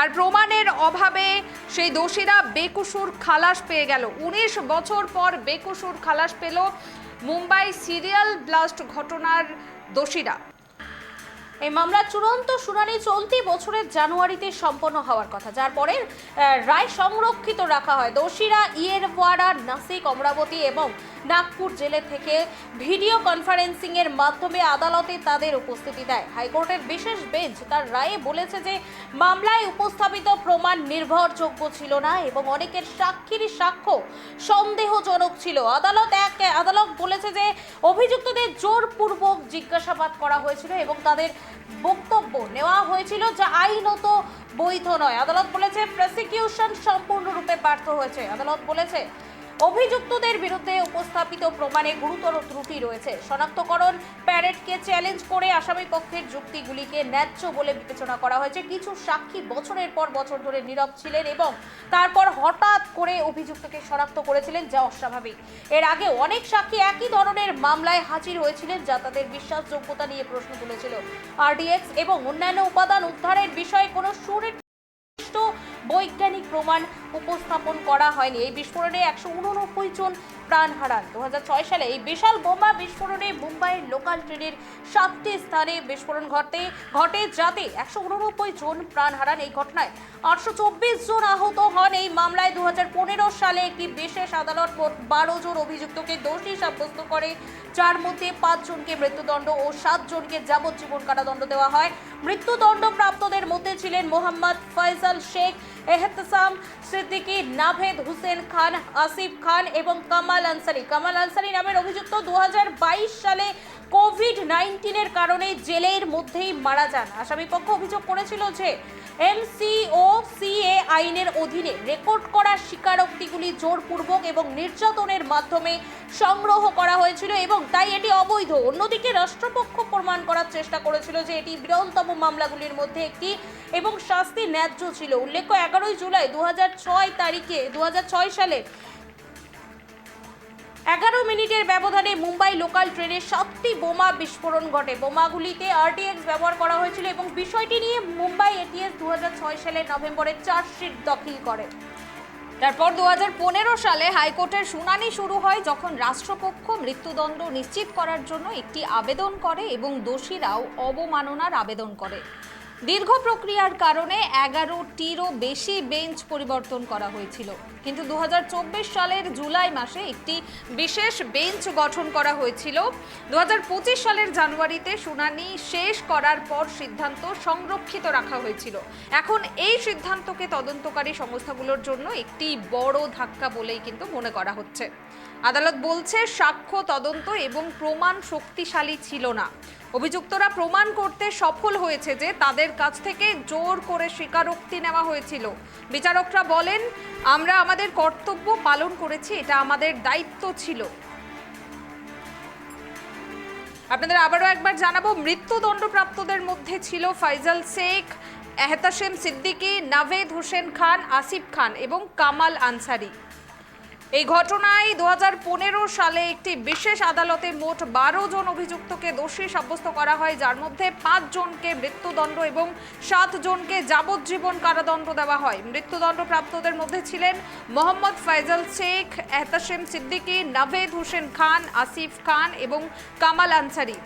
আর প্রমাণের অভাবে সেই দোষীরা বেকসুর খালাস পেয়ে গেল। 19 বছর পর বেকসুর খালাস পেল মুম্বাই সিরিয়াল ব্লাস্ট ঘটনার দোষীরা। এই মামলার চূড়ান্ত শুনানি চলতি বছরের জানুয়ারিতে সম্পন্ন হওয়ার কথা, যার পরে রায় সংরক্ষিত রাখা হয়। দোষীরা ইয়েরওয়াড়া, নাসিক, অমরাবতী এবং নাগপুর জেলে থেকে ভিডিও কনফারেন্সিং এর মাধ্যমে আদালতে তাদের উপস্থিতি দেয়। হাইকোর্টের বিশেষ বেঞ্চ তার রায়ে বলেছে যে মামলায় উপস্থাপিত প্রমাণ নির্ভরযোগ্য ছিল না এবং অনেকের সাক্ষীর সাক্ষ্য সন্দেহজনক ছিল। আদালত বলেছে যে অভিযুক্তদের জোরপূর্বক জিজ্ঞাসাবাদ করা হয়েছিল এবং তাদের বক্তব্য নেওয়া হয়েছিল যা আইনত বৈধ নয়। আদালত বলেছে প্রসিকিউশন সম্পূর্ণরূপে ব্যর্থ হয়েছে। আদালত বলেছে অভিযুক্তদের বিরুদ্ধে উপস্থাপিত প্রমাণে গুরুতর ত্রুটি রয়েছে। শনাক্তকরণ প্যারেডকে চ্যালেঞ্জ করে আসামি পক্ষের যুক্তিগুলিকে ন্যায্য বলে বিবেচনা করা হয়েছে। কিছু সাক্ষী বছরের পর বছর ধরে নীরব ছিলেন এবং তারপর হঠাৎ করে অভিযুক্তকে শনাক্ত করেছিলেন, যা অস্বাভাবিক। এর আগে অনেক সাক্ষী একই ধরনের মামলায় হাজির হয়েছিলেন, যা তাদের বিশ্বাসযোগ্যতা নিয়ে প্রশ্ন তুলেছিল। আরডিএক্স এবং অন্যান্য উপাদান উদ্ধারের বিষয়ে কোনো সুনির্দিষ্ট বৈজ্ঞানিক প্রমাণ উপস্থাপন করা হয়নি। এই বিস্ফোরণে 189 জন প্রাণ হারান। 2006 সালে এই বিশাল বোমা বিস্ফোরণে মুম্বাইয়ের লোকাল ট্রেনের 7টি স্থানে বিস্ফোরণ ঘটে, যাতে 189 জন প্রাণ হারান। এই ঘটনায় 824 জন আহত হন। এই মামলায় 2015 সালে একটি বিশেষ আদালত মোট 12 জন অভিযুক্তকে দোষী সাব্যস্ত করে, যার মধ্যে 5 জনকে মৃত্যুদণ্ড ও 7 জনকে যাবজ্জীবন কারাদণ্ড দেওয়া হয়। মৃত্যুদণ্ডপ্রাপ্তদের মধ্যে ছিলেন মোহাম্মদ ফয়সাল শেখ, এহতেসাম সিদ্দিকী, নাভেদ হুসেন খান, আসিফ খান এবং কামাল আনসারি। কামাল আনসারি নামের অভিযুক্ত 2022 সালে কোভিড-19 কারণে জেলের মধ্যেই মারা যান। আসামিপক্ষ অভিযোগ করেছিল যে MCOCA আইনের অধীনে রেকর্ড করা স্বীকারোক্তিগুলি জোরপূর্বক এবং নির্যাতনের মাধ্যমে সংগ্রহ করা হয়েছিল এবং তাই এটি অবৈধ। অন্যদিকে রাষ্ট্রপক্ষ প্রমাণ করার চেষ্টা করেছিল যে এটি বিরলতম মামলাগুলির মধ্যে একটি এবং শাস্তি ন্যায্য ছিল। উল্লেখ্য, 11 জুলাই 2006 সালে 11 মিনিটের ব্যবধানে মুম্বাই লোকাল ট্রেনে 7টি বোমা বিস্ফোরণ ঘটে। বোমাগুলিতে আরটিএক্স ব্যবহার করা হয়েছিল এবং বিষয়টি নিয়ে মুম্বাই এটিএস 2006 সালের নভেম্বরে চার্জশিট দাখিল করে। তারপর 2015 সালে হাইকোর্টের শুনানি শুরু হয়, যখন রাষ্ট্রপক্ষ মৃত্যুদণ্ড নিশ্চিত করার জন্য একটি আবেদন করে এবং দোষীরাও অবমাননার আবেদন করে। দীর্ঘ প্রক্রিয়ার কারণে 11টিরও বেশি বেঞ্চ পরিবর্তন করা হয়েছিল, কিন্তু 2024 সালের জুলাই মাসে একটি বিশেষ বেঞ্চ গঠন করা হয়েছিল। 2025 সালের জানুয়ারিতে শুনানি শেষ করার পর সিদ্ধান্ত সংরক্ষিত রাখা হয়েছিল। এখন এই সিদ্ধান্তকে তদন্তকারী সংস্থাগুলোর জন্য একটি বড় ধাক্কা বলেই কিন্তু মনে করা হচ্ছে। আদালত বলছে সাক্ষ্য, তদন্ত এবং প্রমাণ শক্তিশালী ছিল না। অভিযুক্তরা প্রমাণ করতে সফল হয়েছে যে তাদের কাছ থেকে জোর করে স্বীকারোক্তি নেওয়া হয়েছিল। বিচারকরা বলেন, আমরা আমাদের কর্তব্য পালন করেছি, এটা আমাদের দায়িত্ব ছিল। আপনাদের আবারও একবার জানাবো, মৃত্যুদণ্ডপ্রাপ্তদের মধ্যে ছিল ফয়সাল শেখ, এহতেসাম সিদ্দিকী, নাভেদ হোসেন খান, আসিফ খান এবং কামাল আনসারি। এই ঘটনায় 2015 সালে একটি বিশেষ আদালতে মোট 12 জন অভিযুক্তকে দোষী সাব্যস্ত করা হয়, যার মধ্যে 5 জনকে মৃত্যুদণ্ড এবং 7 জনকে যাবজ্জীবন কারাদণ্ড দেওয়া হয়। মৃত্যুদণ্ডপ্রাপ্তদের মধ্যে ছিলেন মোহাম্মদ ফয়জল শেখ, এহতাসেম সিদ্দিকী, নাভেদ হোসেন খান, আসিফ খান এবং কামাল আনসারি।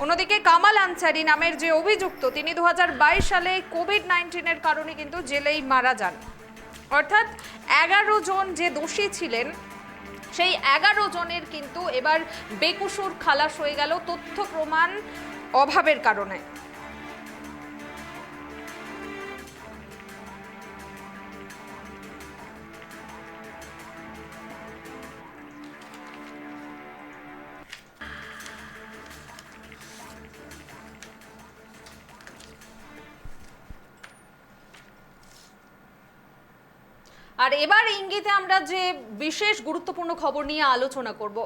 অন্যদিকে কামাল আনসারি নামের যে অভিযুক্ত, তিনি 2022 সালে কোভিড-19-এর কারণে কিন্তু জেলেই মারা যান। অর্থাৎ 11 জন যে দোষী ছিলেন, সেই 11 জনের কিন্তু এবার বেকসুর খালাস হয়ে গেল তথ্য প্রমাণ অভাবের কারণে। আর এবার ইঙ্গিতে আমরা যে বিশেষ গুরুত্বপূর্ণ খবর নিয়ে আলোচনা করব।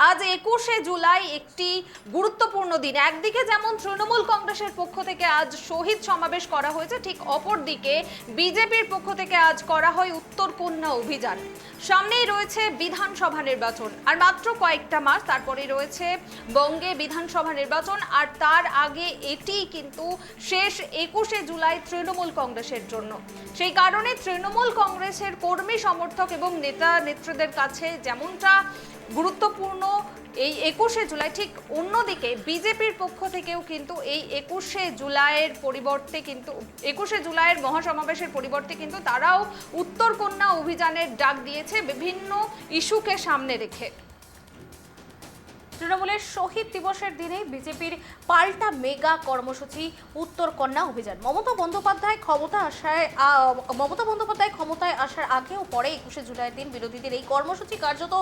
আজ 21শে জুলাই একটি গুরুত্বপূর্ণ দিন। একদিকে যেমন তৃণমূল কংগ্রেসের পক্ষ থেকে আজ শহীদ সমাবেশ করা হয়েছে, ঠিক অপরদিকে বিজেপির পক্ষ থেকে আজ করা হয় উত্তরকন্যা অভিযান। সামনেই রয়েছে বিধানসভা নির্বাচন, আর মাত্র কয়েকটা মাস তারপরে রয়েছে বঙ্গে বিধানসভা নির্বাচন, আর তার আগে এটি কিন্তু শেষ 21শে জুলাই তৃণমূল কংগ্রেসের জন্য। সেই কারণে তৃণমূল কংগ্রেসের কর্মী সমর্থক এবং নেতা নেত্রীদের কাছে যেমনটা গুরুত্বপূর্ণ এই 21শে জুলাই, ঠিক অন্যদিকে বিজেপির পক্ষ থেকেও কিন্তু এই 21শে জুলাইয়ের পরিবর্তে কিন্তু 21শে জুলাইয়ের মহাসমাবেশের পরিবর্তে কিন্তু তারাও উত্তরকন্যা অভিযানের ডাক দিয়েছে বিভিন্ন ইস্যুকে সামনে রেখে। তৃণমূলের শহীদ দিবসের দিনে বিজেপির পাল্টা মেগা কর্মসূচি উত্তরকন্যা অভিযান। মমতা বন্দ্যোপাধ্যায় ক্ষমতায় আসার আগে ও পরে 21শে জুলাইয়ের দিন বিরোধীদের এই কর্মসূচি কার্যত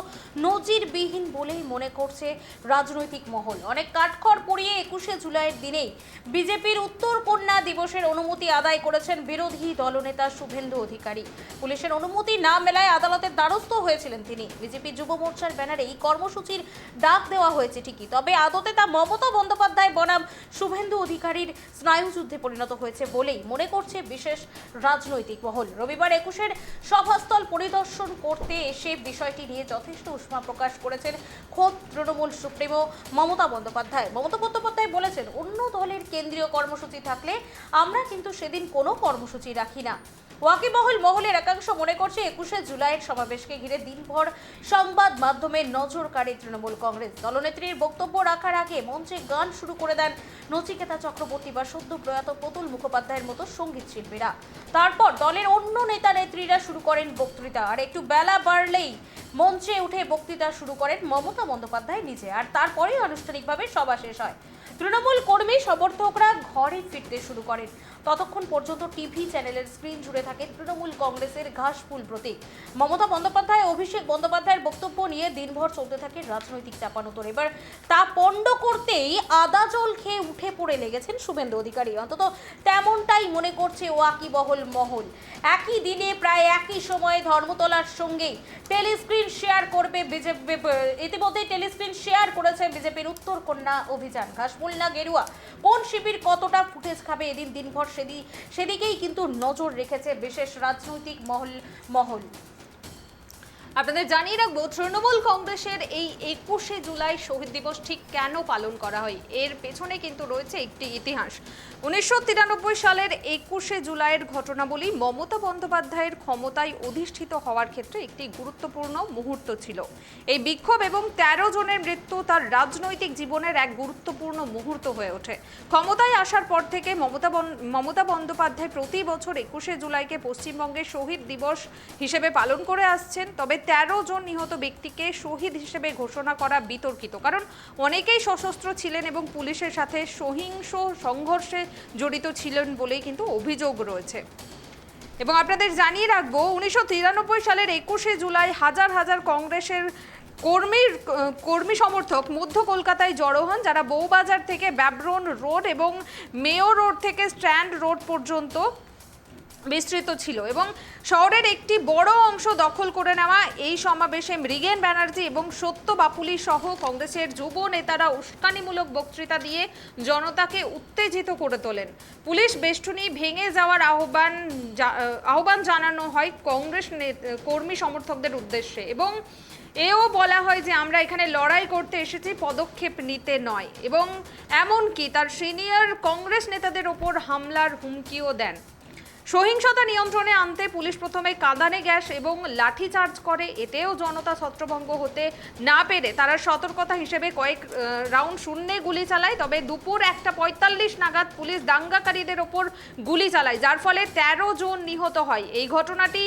নজিরবিহীন বলেই মনে করছে রাজনৈতিক মহল। অনেক কাঠখড় পড়িয়ে 21শে জুলাইয়ের দিনেই বিজেপির উত্তরকন্যা দিবসের অনুমতি আদায় করেছেন বিরোধী দলনেতা শুভেন্দু অধিকারী। পুলিশের অনুমতি না মেলায় আদালতের দ্বারস্থ হয়েছিলেন তিনি। বিজেপি যুব মোর্চার ব্যানারে এই কর্মসূচির ডাক দেওয়া হয়েছে ঠিকই, তবে আদতে তা মমতা বন্দ্যোপাধ্যায় বনাম শুভেন্দু অধিকারীর স্নায়ুযুদ্ধে পরিণত হয়েছে বলেই মনে করছে বিশেষ রাজনৈতিক মহল। রবিবার 21-এর সভাস্থল পরিদর্শন করতে এসে বিষয়টি নিয়ে যথেষ্ট উষ্মা প্রকাশ করেছেন খোদ তৃণমূল সুপ্রিমো মমতা বন্দ্যোপাধ্যায়। মমতা বন্দ্যোপাধ্যায় বলেছেন, অন্য দলের কেন্দ্রীয় কর্মসূচি থাকলে আমরা কিন্তু সেদিন কোনো কর্মসূচি রাখি না। ওয়াকিবহল মহলের একাংশ মনে করছে 21শে জুলাইয়ের সমাবেশকে ঘিরে দিনভর সংবাদ মাধ্যমে নজর কাড়ে তৃণমূল কংগ্রেস। দলনেত্রীর বক্তব্য রাখার আগে মঞ্চে গান শুরু করে দেন নচিকেতা চক্রবর্তী বা সদ্য প্রয়াত পুতুল মুখোপাধ্যায়ের মতো সঙ্গীত শিল্পীরা। তারপর দলের অন্য নেতা নেত্রীরা শুরু করেন বক্তৃতা, আর একটু বেলা বাড়লেই মঞ্চে উঠে বক্তৃতা শুরু করেন মমতা বন্দ্যোপাধ্যায় নিজে, আর তারপরেই আনুষ্ঠানিকভাবে সভা শেষ হয়। তৃণমূল কর্মী সমর্থকরা ঘরে ফিরতে শুরু করেন। ততক্ষণ পর্যন্ত টিভি চ্যানেলের স্ক্রিন জুড়ে থাকে তৃণমূল কংগ্রেসের ঘাসফুল প্রতীক। মমতা বন্দ্যোপাধ্যায় অভিষেক বন্দ্যোপাধ্যায়ের বক্তব্য নিয়ে দিনভর চলতে থাকে রাজনৈতিক চাপানোতর। এবার তা পণ্ড করতেই আদা জল খেয়ে উঠে পড়ে লেগেছেন শুভেন্দু অধিকারী, অন্তত তেমনটাই মনে করছে ওয়াকিবহল মহল। একই দিনে প্রায় একই সময়ে ধর্মতলার সঙ্গেই টেলিস্ক্রিন শেয়ার করবে বিজেপি। ইতিমধ্যেই টেলিস্ক্রিন শেয়ার করেছে বিজেপির উত্তরকন্যা অভিযান। ঘাসফুল না গেরুয়া, কোন শিবির কতটা ফুটেজ খাবে এদিন দিনভর সেদিকেই কিন্তু নজর রেখেছে বিশেষ রাজনৈতিক মহল। আপনাদের জানিয়ে রাখবো, তৃণমূল কংগ্রেসের এই 21শে জুলাই শহীদ দিবস ঠিক কেন পালন করা হয়, এর পেছনে কিন্তু রয়েছে একটি ইতিহাস। 1993 সালের 21শে জুলাইয়ের ঘটনাবলী মমতা বন্দ্যোপাধ্যায়ের ক্ষমতায় অধিষ্ঠিত হওয়ার ক্ষেত্রে একটি গুরুত্বপূর্ণ মুহূর্ত ছিল। এই বিক্ষোভ এবং 13 জনের মৃত্যু তার রাজনৈতিক জীবনের এক গুরুত্বপূর্ণ মুহূর্ত হয়ে ওঠে। ক্ষমতায় আসার পর থেকে মমতা বন্দ্যোপাধ্যায় প্রতি বছর 21শে জুলাইকে পশ্চিমবঙ্গের শহীদ দিবস হিসেবে পালন করে আসছেন। তবে 13 জন নিহত ব্যক্তিকে শহীদ হিসেবে ঘোষণা করা বিতর্কিত, কারণ অনেকেই সশস্ত্র ছিলেন এবং পুলিশের সাথে সহিংস সংঘর্ষে জড়িত ছিলেন বলেই কিন্তু অভিযোগ রয়েছে। এবং আপনাদের জানিয়ে রাখবো, 1993 সালের 21শে জুলাই হাজার হাজার কংগ্রেসের কর্মী সমর্থক মধ্য কলকাতায় জড়ো হন, যারা বউবাজার থেকে ব্যাবরন রোড এবং মেয়র রোড থেকে স্ট্যান্ড রোড পর্যন্ত বিস্তৃত ছিল এবং শহরের একটি বড় অংশ দখল করে নেওয়া এই সমাবেশে মৃগেন ব্যানার্জি এবং সত্য বাপুলি সহ কংগ্রেসের যুব নেতারা উস্কানিমূলক বক্তৃতা দিয়ে জনতাকে উত্তেজিত করে তোলেন। পুলিশ বেষ্টনী ভেঙে যাওয়ার আহ্বান জানানো হয় কংগ্রেস কর্মী সমর্থকদের উদ্দেশ্যে এবং এও বলা হয় যে আমরা এখানে লড়াই করতে এসেছি, পদক্ষেপ নিতে নয়, এবং এমনকি তার সিনিয়র কংগ্রেস নেতাদের ওপর হামলার হুমকিও দেন। সহিংসতা নিয়ন্ত্রণে আনতে পুলিশ প্রথমে কাঁদানে গ্যাস এবং লাঠিচার্জ করে, এতেও জনতা ছত্রভঙ্গ হতে না পেরে তারা সতর্কতা হিসেবে কয়েক রাউন্ড শূন্যে গুলি চালায়। তবে দুপুর 1:45 নাগাদ পুলিশ দাঙ্গাকারীদের ওপর গুলি চালায়, যার ফলে 13 জন নিহত হয়। এই ঘটনাটি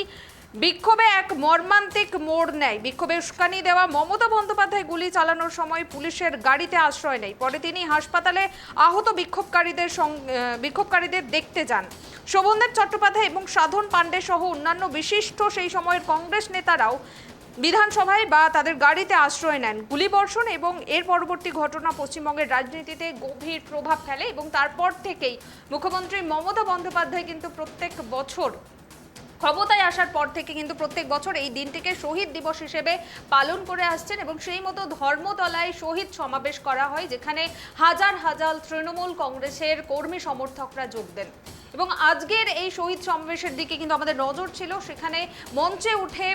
বিক্ষোভে এক মর্মান্তিক মোড় নেয়। বিক্ষোভে উস্কানি দেওয়া মমতা বন্দ্যোপাধ্যায় গুলি চালানোর সময় পুলিশের গাড়িতে আশ্রয় নেয়। পরে তিনি হাসপাতালে আহত বিক্ষোভকারীদের দেখতে যান। শোভনদেব চট্টোপাধ্যায় এবং সাধন পাণ্ডে সহ অন্যান্য বিশিষ্ট সেই সময়ের কংগ্রেস নেতারাও বিধানসভায় বা তাদের গাড়িতে আশ্রয় নেন। গুলিবর্ষণ এবং এর পরবর্তী ঘটনা পশ্চিমবঙ্গের রাজনীতিতে গভীর প্রভাব ফেলে এবং তারপর থেকেই মুখ্যমন্ত্রী মমতা বন্দ্যোপাধ্যায় কিন্তু প্রত্যেক বছর ক্ষমতায় আসার পর থেকে কিন্তু প্রত্যেক বছর এই দিনটিকে শহীদ দিবস হিসেবে পালন করে আসছেন এবং সেই মতো ধর্মতলায় শহীদ সমাবেশ করা হয়, যেখানে হাজার হাজার তৃণমূল কংগ্রেসের কর্মী সমর্থকরা যোগ দেন। এবং আজকের এই শহীদ সমাবেশের দিকে কিন্তু আমাদের নজর ছিল। সেখানে মঞ্চে উঠে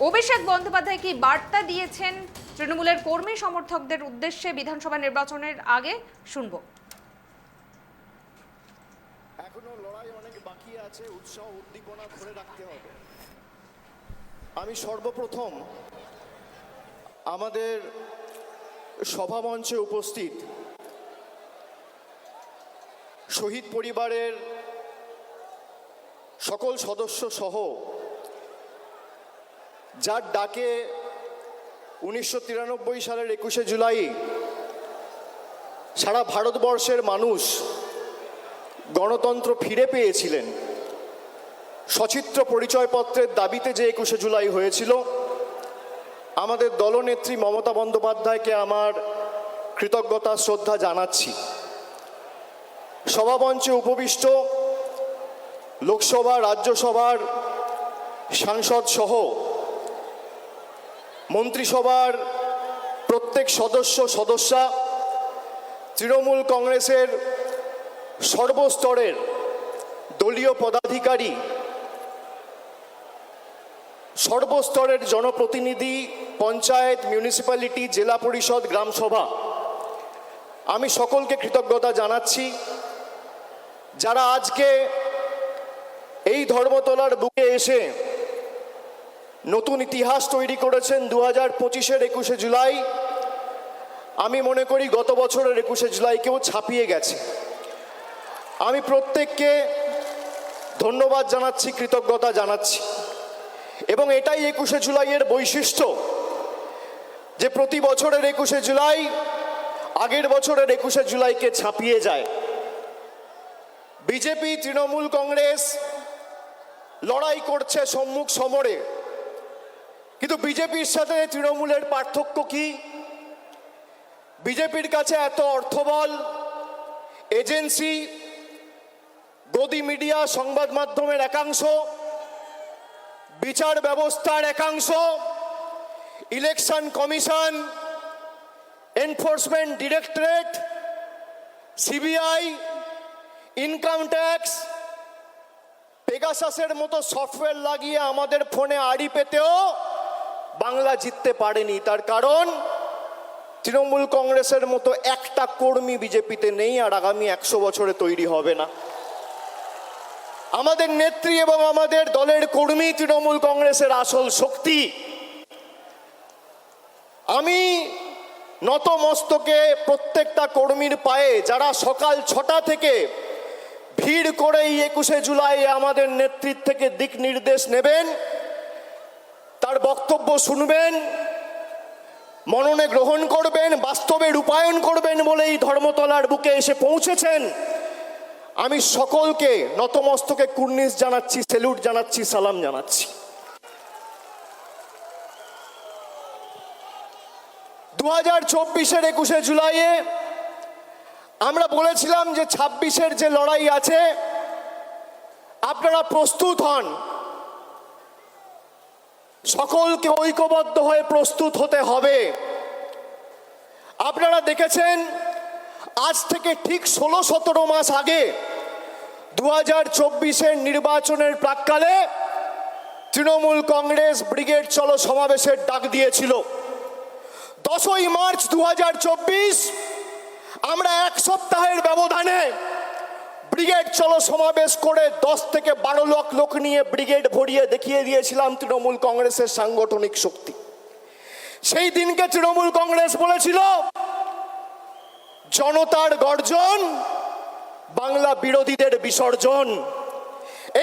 অভিষেক বন্দ্যোপাধ্যায় কি বার্তা দিয়েছেন তৃণমূলের কর্মী সমর্থকদের উদ্দেশ্যে বিধানসভা নির্বাচনের আগে, শুনবো। এখনো লড়াই অনেক বাকি আছে, উৎসাহ উদ্দীপনা ধরে রাখতে হবে। আমি সর্বপ্রথম আমাদের সভামঞ্চে উপস্থিত শহীদ পরিবারের সকল সদস্য সহ যার ডাকে 1993 সালের 21শে জুলাই সারা ভারতবর্ষের মানুষ গণতন্ত্র ফিরে পেয়েছিলেন, সচিত্র পরিচয়পত্রের দাবিতে যে 21শে জুলাই হয়েছিল, আমাদের দলনেত্রী মমতা বন্দ্যোপাধ্যায়কে আমার কৃতজ্ঞতা শ্রদ্ধা জানাচ্ছি। সভামঞ্চে উপবিষ্ট লোকসভা রাজ্যসভার সাংসদ সহ মন্ত্রিসভার প্রত্যেক সদস্যা, তৃণমূল কংগ্রেসের সর্বস্তরের দলীয় পদাধিকারী, সর্বস্তরের জনপ্রতিনিধি, পঞ্চায়েত, মিউনিসিপ্যালিটি, জেলা পরিষদ, গ্রামসভা, আমি সকলকে কৃতজ্ঞতা জানাচ্ছি যারা আজকে এই ধর্মতলার বুকে এসে নতুন ইতিহাস তৈরি করেছেন। 2025-এর 21শে জুলাই আমি মনে করি গত বছরের 21শে জুলাইকেও ছাপিয়ে গেছে। আমি প্রত্যেককে ধন্যবাদ জানাচ্ছি, কৃতজ্ঞতা জানাচ্ছি, এবং এটাই 21শে জুলাইয়ের বৈশিষ্ট্য যে প্রতি বছরের 21শে জুলাই আগের বছরের 21শে জুলাইকে ছাপিয়ে যায়। বিজেপি, তৃণমূল কংগ্রেস লড়াই করছে সম্মুখ সমরে, কিন্তু বিজেপির সাথে তৃণমূলের পার্থক্য কি? বিজেপির কাছে এত অর্থবল, এজেন্সি, গদি মিডিয়া, সংবাদ মাধ্যমের একাংশ, বিচার ব্যবস্থার একাংশ, election commission, enforcement directorate, CBI, income tax, পেগাসাসের মতো সফটওয়্যার লাগিয়ে আমাদের ফোনে আড়ি পেতেও বাংলা জিততে পারেনি। তার কারণ তৃণমূল কংগ্রেসের মতো একটা কর্মী বিজেপিতে নেই, আর আগামী 100 বছরে তৈরি হবে না। আমাদের নেত্রী এবং আমাদের দলের কর্মী তৃণমূল কংগ্রেসের আসল শক্তি। আমি নত মস্তকে প্রত্যেকটা কর্মীর পায়ে, যারা সকাল 6টা থেকে ভিড় করে এই 21শে জুলাই আমাদের নেতৃত্ব থেকে দিক নির্দেশ নেবেন, তার বক্তব্য শুনবেন, মননে গ্রহণ করবেন, বাস্তবে রূপায়ণ করবেন বলে এই ধর্মতলার বুকে এসে পৌঁছেছেন। আমি সকলকে নতমস্তকে কুর্নিশ জানাচ্ছি, স্যালুট জানাচ্ছি, সালাম জানাচ্ছি। 2024-এর 21শে জুলাইয়ে আমরা বলেছিলাম যে 26-এর যে লড়াই আছে আপনারা প্রস্তুত হন, সকলকে ঐক্যবদ্ধ হয়ে প্রস্তুত হতে হবে। আপনারা দেখেছেন আজ থেকে ঠিক 16-17 মাস আগে 2024-এর নির্বাচনের প্রাক্কালে তৃণমূল কংগ্রেস ব্রিগেড চলো সমাবেশের ডাক দিয়েছিল। 10ই মার্চ 2024 আমরা এক সপ্তাহের ব্যবধানে ব্রিগেড চলো সমাবেশ করে 10 থেকে 12 লাখ লোক নিয়ে ব্রিগেড ভরিয়ে দেখিয়ে দিয়েছিলাম তৃণমূল কংগ্রেসের সাংগঠনিক শক্তি। সেই দিনকে তৃণমূল কংগ্রেস বলেছিল জনতার গর্জন, বাংলা বিরোধীদের বিসর্জন।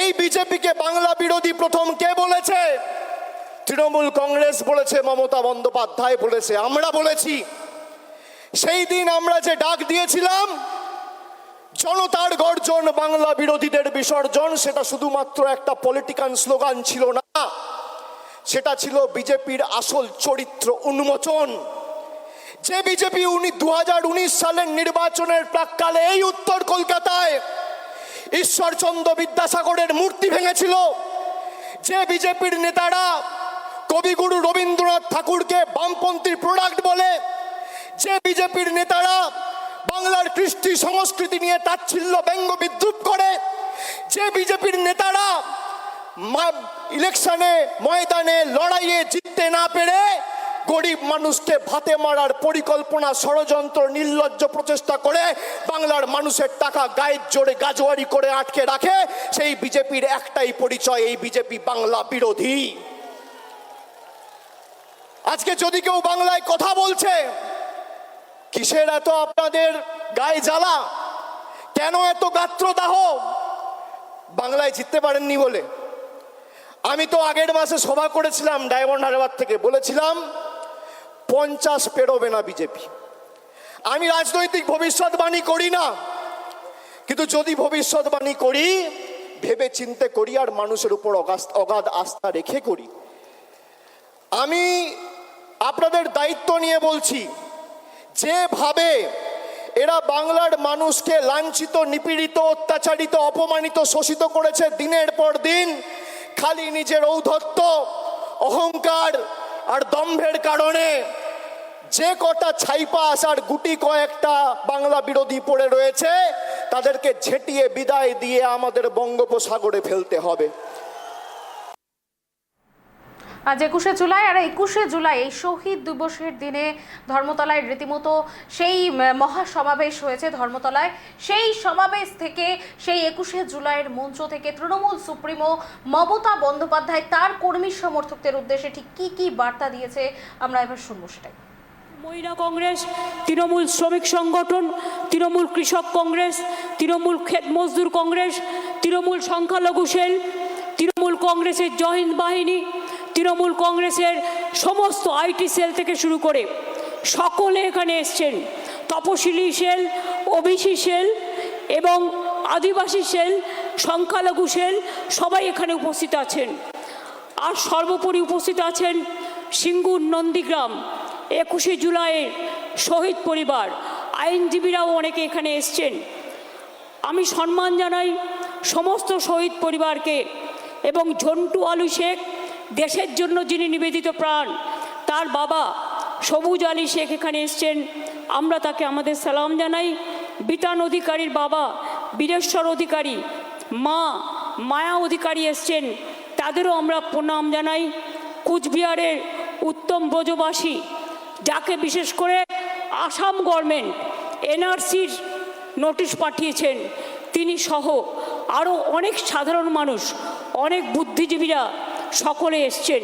এই বিজেপিকে বাংলা বিরোধী প্রথম কে বলেছে? তৃণমূল কংগ্রেস বলেছে, মমতা বন্দ্যোপাধ্যায় বলেছে, আমরা বলেছি। সেই দিন আমরা যে ডাক দিয়েছিলাম জনতার গর্জন, বাংলা বিরোধীদের বিসর্জন, সেটা শুধুমাত্র একটা পলিটিক্যাল স্লোগান ছিল না, সেটা ছিল বিজেপির আসল চরিত্র উন্মোচন। যে বিজেপি 2019 সালের নির্বাচনের প্রাক্কালে এই উত্তর কলকাতায় ঈশ্বরচন্দ্র বিদ্যাসাগরের মূর্তি ভেঙেছিল, যে বিজেপির নেতারা কবিগুরু রবীন্দ্রনাথ ঠাকুরকে বামপন্থীর প্রোডাক্ট বলে, যে বিজেপির নেতারা বাংলার কৃষ্টি সংস্কৃতি নিয়ে তাচ্ছিল্য ব্যঙ্গ বিদ্রুপ করে, যে বিজেপির নেতারা ইলেকশনে ময়দানে লড়াইয়ে জিততে না পেরে গরিব মানুষকে ভাতে মারার পরিকল্পনা, ষড়যন্ত্র, নির্লজ্জ প্রচেষ্টা করে বাংলার মানুষের টাকা গায়ের জোরে গাজোয়ারি করে আটকে রাখে, সেই বিজেপির একটাই পরিচয়, এই বিজেপি বাংলা বিরোধী। আজকে যদি কেউ বাংলায় কথা বলছে, কিসের এত আপনাদের গায়ে জ্বালা, কেন এত গাত্রদাহ? বাংলায় জিততে পারেননি বলে। আমি তো আগের মাসে সভা করেছিলাম ডায়মন্ড হারবার থেকে, বলেছিলাম 50 পেরোবে না বিজেপি। আমি রাজনৈতিক ভবিষ্যৎবাণী করি না, কিন্তু যদি ভবিষ্যৎবাণী করি ভেবে চিন্তে করি আর মানুষের উপর অগাধ আস্থা রেখে করি। আমি আপনাদের দায়িত্ব নিয়ে বলছি, যেভাবে এরা বাংলার মানুষকে লাঞ্ছিত, নিপীড়িত, অত্যাচারিত, অপমানিত, শোষিত করেছে দিনের পর দিন, খালি নিজের ঔদ্ধত্য, অহংকার আর দম্ভের কারণে যে কটা ছাইপাস আর গুটি কয়েকটা বাংলা বিরোধী পড়ে রয়েছে, তাদেরকে ঝেঁটিয়ে বিদায় দিয়ে আমাদের বঙ্গোপসাগরে ফেলতে হবে। আজ 21শে জুলাই, আর 21শে জুলাই এই শহীদ দিবসের দিনে ধর্মতলায় রীতিমতো সেই মহাসমাবেশ হয়েছে ধর্মতলায়। সেই সমাবেশ থেকে, সেই 21শে জুলাইয়ের মঞ্চ থেকে তৃণমূল সুপ্রিমো মমতা বন্দ্যোপাধ্যায় তার কর্মী সমর্থকদের উদ্দেশ্যে ঠিক কি কি বার্তা দিয়েছে আমরা এবার শুনবো সেটাই। মহিলা কংগ্রেস, তৃণমূল শ্রমিক সংগঠন, তৃণমূল কৃষক কংগ্রেস, তৃণমূল ক্ষেত মজদুর কংগ্রেস, তৃণমূল সংখ্যালঘু সেল, তৃণমূল কংগ্রেসের জহিন্দ বাহিনী, তৃণমূল কংগ্রেসের সমস্ত আইটি সেল থেকে শুরু করে সকলে এখানে এসছেন। তপশিলি সেল, ওবিসি সেল এবং আদিবাসী সেল, সংখ্যালঘু সেল সবাই এখানে উপস্থিত আছেন। আর সর্বোপরি উপস্থিত আছেন সিঙ্গুর নন্দীগ্রাম 21শে জুলাইয়ের শহীদ পরিবার, আইনজীবীরাও অনেকে এখানে এসছেন। আমি সম্মান জানাই সমস্ত শহীদ পরিবারকে এবং ঝন্টু আলু শেখ, দেশের জন্য যিনি নিবেদিত প্রাণ, তার বাবা সবুজ আলী শেখ এখানে এসছেন, আমরা তাকে আমাদের সালাম জানাই। বিতান অধিকারীর বাবা বীরেশ্বর অধিকারী, মা মায়া অধিকারী এসছেন, তাদেরও আমরা প্রণাম জানাই। কুচবিহারের উত্তম ব্রজবাসী, যাকে বিশেষ করে আসাম গভর্নমেন্ট এনআরসির নোটিশ পাঠিয়েছেন, তিনি সহ আরও অনেক সাধারণ মানুষ, অনেক বুদ্ধিজীবীরা সকলে এসছেন।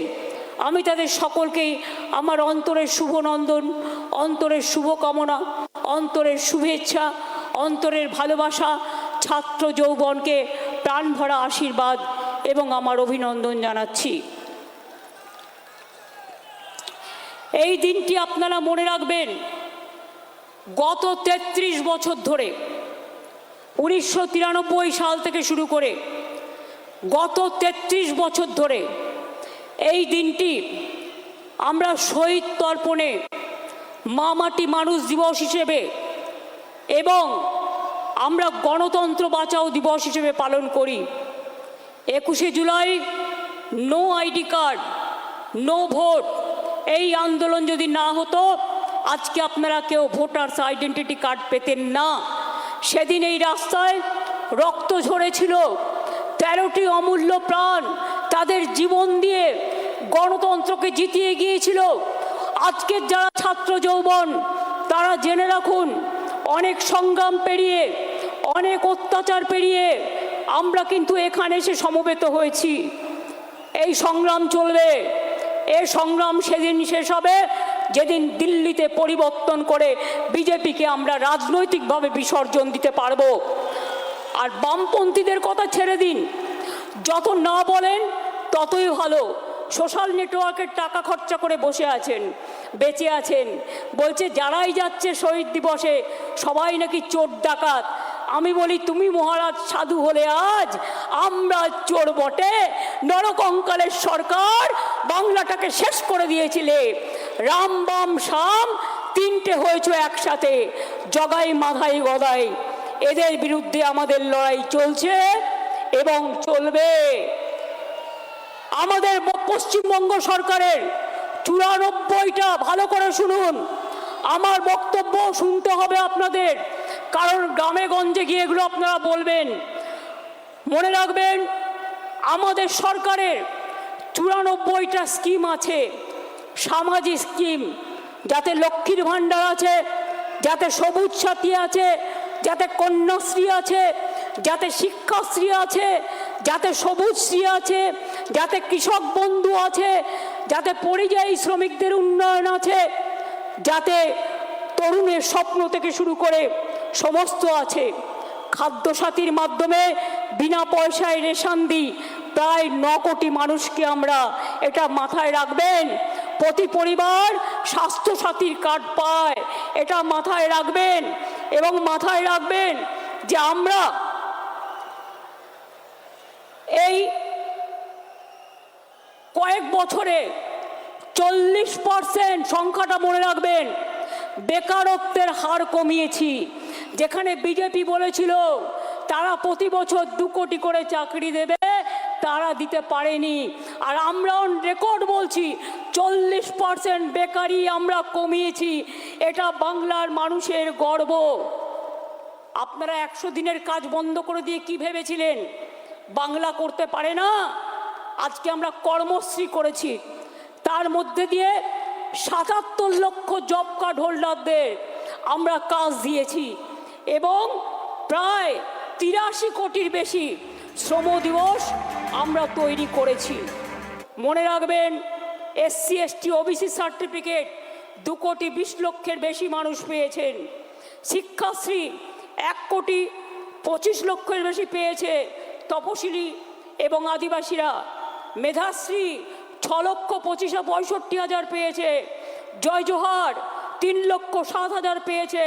আমি তাদের সকলকেই আমার অন্তরের শুভনন্দন, অন্তরের শুভকামনা, অন্তরের শুভেচ্ছা, অন্তরের ভালোবাসা, ছাত্র যৌবনকে প্রাণ ভরা আশীর্বাদ এবং আমার অভিনন্দন জানাচ্ছি। এই দিনটি আপনারা মনে রাখবেন, গত 33 বছর ধরে 1993 সাল থেকে শুরু করে গত 33 বছর ধরে এই দিনটি আমরা শহীদ তর্পণে, মা মাটি মানুষ দিবস হিসেবে এবং আমরা গণতন্ত্র বাঁচাও দিবস হিসেবে পালন করি। 21শে July no ID card, no vote, এই আন্দোলন যদি না হতো আজকে আপনারা কেউ ভোটার্স আইডেন্টিটি কার্ড পেতেন না। সেদিন এই রাস্তায় রক্ত ঝরেছিল, 13টি অমূল্য প্রাণ তাদের জীবন দিয়ে গণতন্ত্রকে জিতিয়ে গিয়েছিল। আজকের যারা ছাত্র যৌবন তারা জেনে রাখুন, অনেক সংগ্রাম পেরিয়ে, অনেক অত্যাচার পেরিয়ে আমরা কিন্তু এখানে এসে সমবেত হয়েছি। এই সংগ্রাম চলবে, এই সংগ্রাম সেদিন শেষ হবে যেদিন দিল্লিতে পরিবর্তন করে বিজেপিকে আমরা রাজনৈতিকভাবে বিসর্জন দিতে পারবো। আর বামপন্থীদের কথা ছেড়ে দিন, যত না বলেন ততই ভালো। সোশ্যাল নেটওয়ার্কের টাকা খরচা করে বসে আছেন, বেঁচে আছেন, বলছে যারাই যাচ্ছে শহীদ দিবসে সবাই নাকি চোর ডাকাত। আমি বলি তুমি মহারাজ সাধু হলে আজ আমরা চোর বটে। নরকঙ্কালের সরকার বাংলাটাকে শেষ করে দিয়েছিলে, রাম বাম শাম তিনটে হয়েছে একসাথে, জগাই মাধাই গদাই। এদের বিরুদ্ধে আমাদের লড়াই চলছে এবং চলবে। আমাদের পশ্চিমবঙ্গ সরকারের 94টা, ভালো করে শুনুন, আমার বক্তব্য শুনতে হবে আপনাদের, কারণ গ্রামে গঞ্জে গিয়ে এগুলো আপনারা বলবেন। মনে রাখবেন, আমাদের সরকারের 94টা স্কিম আছে, সামাজিক স্কিম, যাতে লক্ষ্মীর ভাণ্ডার আছে, যাতে সবুজ সাথী আছে, যাতে কন্যাশ্রী আছে, যাতে শিক্ষাশ্রী আছে, যাতে সবুজ শ্রী আছে, যাতে কৃষক বন্ধু আছে, যাতে পরিযায়ী শ্রমিকদের উন্নয়ন আছে, যাতে তরুণের স্বপ্ন থেকে শুরু করে সমস্ত আছে। খাদ্যসাথীর মাধ্যমে বিনা পয়সায় রেশন দিই প্রায় 9 কোটি মানুষকে আমরা, এটা মাথায় রাখবেন। প্রতি পরিবার স্বাস্থ্যসাথীর কার্ড পায়, এটা মাথায় রাখবেন। এবং মাথায় রাখবেন যে আমরা এই কয়েক বছরে 40%, সংখ্যাটা মনে রাখবেন, বেকারত্বের হার কমিয়েছি। যেখানে বিজেপি বলেছিল তারা প্রতি বছর 2 কোটি করে চাকরি দেবে, তারা দিতে পারেনি। আর আমরা অন রেকর্ড বলছি 40% বেকারি আমরা কমিয়েছি, এটা বাংলার মানুষের গর্ব। আপনারা 100 দিনের কাজ বন্ধ করে দিয়ে কি ভেবেছিলেন বাংলা করতে পারে না? আজকে আমরা কর্মশ্রী করেছি, তার মধ্যে দিয়ে 77 লক্ষ জব কার্ড হোল্ডারদের আমরা কাজ দিয়েছি এবং প্রায় 83 কোটির বেশি শ্রম দিবস আমরা তৈরি করেছি। মনে রাখবেন, SC ST OBC সার্টিফিকেট 2 কোটি 20 লক্ষের বেশি মানুষ পেয়েছেন। শিক্ষাশ্রী 1 কোটি 25 লক্ষের বেশি পেয়েছে তপশিলি এবং আদিবাসীরা। মেধাশ্রী 6 লক্ষ 65 হাজার পেয়েছে। জয় জোহার 3 লক্ষ 7 হাজার পেয়েছে।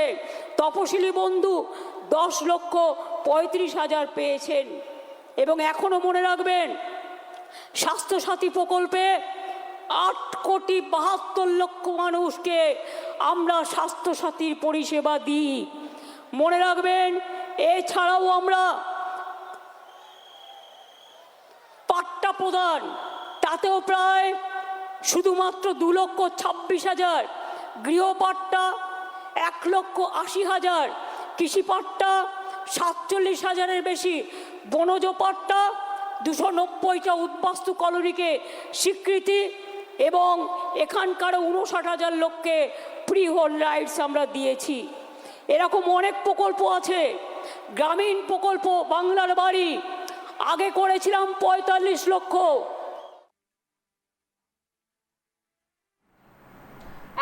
তপশিলি বন্ধু 10 লক্ষ 35 হাজার পেয়েছেন। এবং এখনো মনে রাখবেন, স্বাস্থ্যসাথী প্রকল্পে 8 কোটি 72 লক্ষ মানুষকে আমরা স্বাস্থ্যসাথীর পরিষেবা দিই। মনে রাখবেন, এছাড়াও আমরা পাট্টা প্রদান, তাতেও প্রায় শুধুমাত্র 2 লক্ষ 26 হাজার, গৃহপাট্টা 1 লক্ষ 80 হাজার, কৃষিপাট্টা 47 হাজারের বেশি, বনজ পাট্টা 290টা উদ্বাস্তু কলোনিকে স্বীকৃতি এবং এখানকার 59 হাজার লোককে ফ্রি হোল রাইটস আমরা দিয়েছি। এরকম অনেক প্রকল্প আছে। গ্রামীণ প্রকল্প বাংলার বাড়ি আগে করেছিলাম 45 লক্ষ।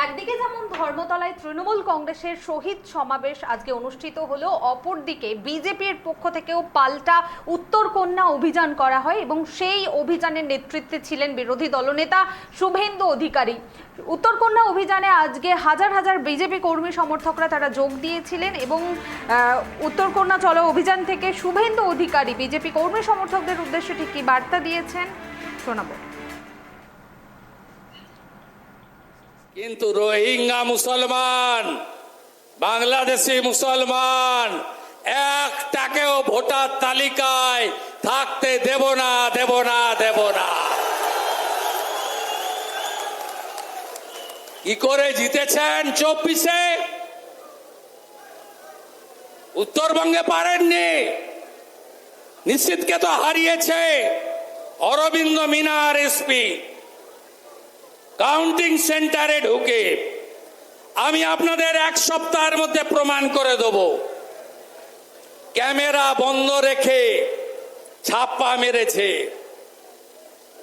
একদিকে যেমন ধর্মতলায় তৃণমূল কংগ্রেসের শহীদ সমাবেশ আজকে অনুষ্ঠিত হলো, অপরদিকে বিজেপির পক্ষ থেকেও পাল্টা উত্তরকন্যা অভিযান করা হয় এবং সেই অভিযানের নেতৃত্বে ছিলেন বিরোধী দলনেতা শুভেন্দু অধিকারী। উত্তরকন্যা অভিযানে আজকে হাজার হাজার বিজেপি কর্মী সমর্থকরা তারা যোগ দিয়েছিলেন এবং উত্তরকন্যা চলো অভিযান থেকে শুভেন্দু অধিকারী বিজেপি কর্মী সমর্থকদের উদ্দেশ্যে ঠিক কি বার্তা দিয়েছেন শোনাবো। কিন্তু রোহিঙ্গা মুসলমান, বাংলাদেশি মুসলমান একটাকেও ভোটার তালিকায় থাকতে দেব না, দেব না, দেব না। কি করে জিতেছেন 24-এ? উত্তরবঙ্গে পারেননি, নিশ্চিতকে তো হারিয়েছে অরবিন্দ মিনার এসপি কাউন্টিং সেন্টারে ঢুকে। আমি আপনাদের 1 সপ্তাহের মধ্যে প্রমাণ করে দেব, ক্যামেরা বন্ধ রেখে ছাপ্পা মেরেছে।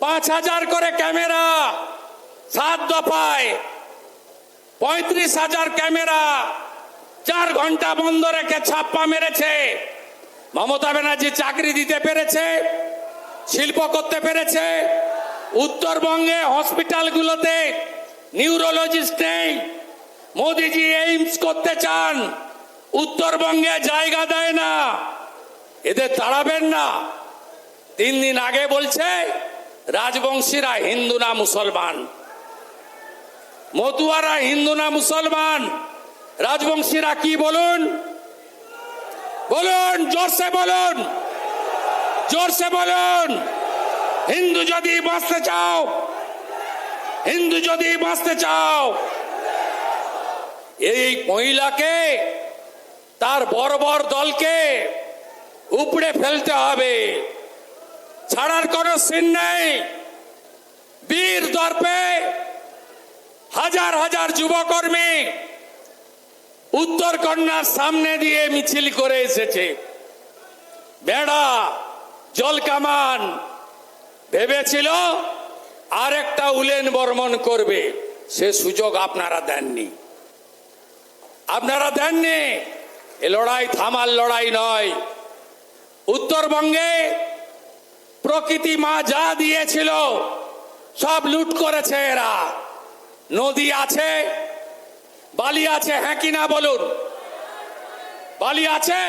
5,000 করে ক্যামেরা 7 দফায়, 35,000 ক্যামেরা 4 ঘন্টা বন্ধ রেখে ছাপ্পা মেরেছে। মমতা ব্যানার্জি চাকরি দিতে পেরেছে, শিল্প করতে পেরেছে। উত্তরবঙ্গে হসপিটালগুলোতে নিউরোলজিস্ট নেই। মোদিজি এইমস করতে চান, উত্তরবঙ্গে জায়গা দেয় না। এদের তাড়াবেন না। 3 দিন আগে বলছে রাজবংশীরা হিন্দু না মুসলমান, মতুয়ারা হিন্দু না মুসলমান। রাজবংশীরা কি বলুন, বলুন, জোরসে বলুন, জোরসে বলুন। হিন্দু যদি বাঁচতে চাও, হিন্দু যদি বাঁচতে চাও, এই মহিলাকে, তার বর্বর দলকে উপড়ে ফেলতে হবে, ছাড়ার কোনো সিন নেই। বীর দর্পে হাজার হাজার যুবকর্মী উত্তরকন্যার সামনে দিয়ে মিছিল করে এসেছে। বেড়া, জলকামান ভেবেছিল আরেকটা উলেন বর্মন করবে, সে সুযোগ আপনারা দেননি, আপনারা দেননি। এ লড়াই থামার লড়াই নয়। উত্তরবঙ্গে প্রকৃতি মা যা দিয়েছিল সব লুট করেছে এরা। নদী আছে, বালি আছে, হ্যাঁ কি না বলুন? বালি আছে,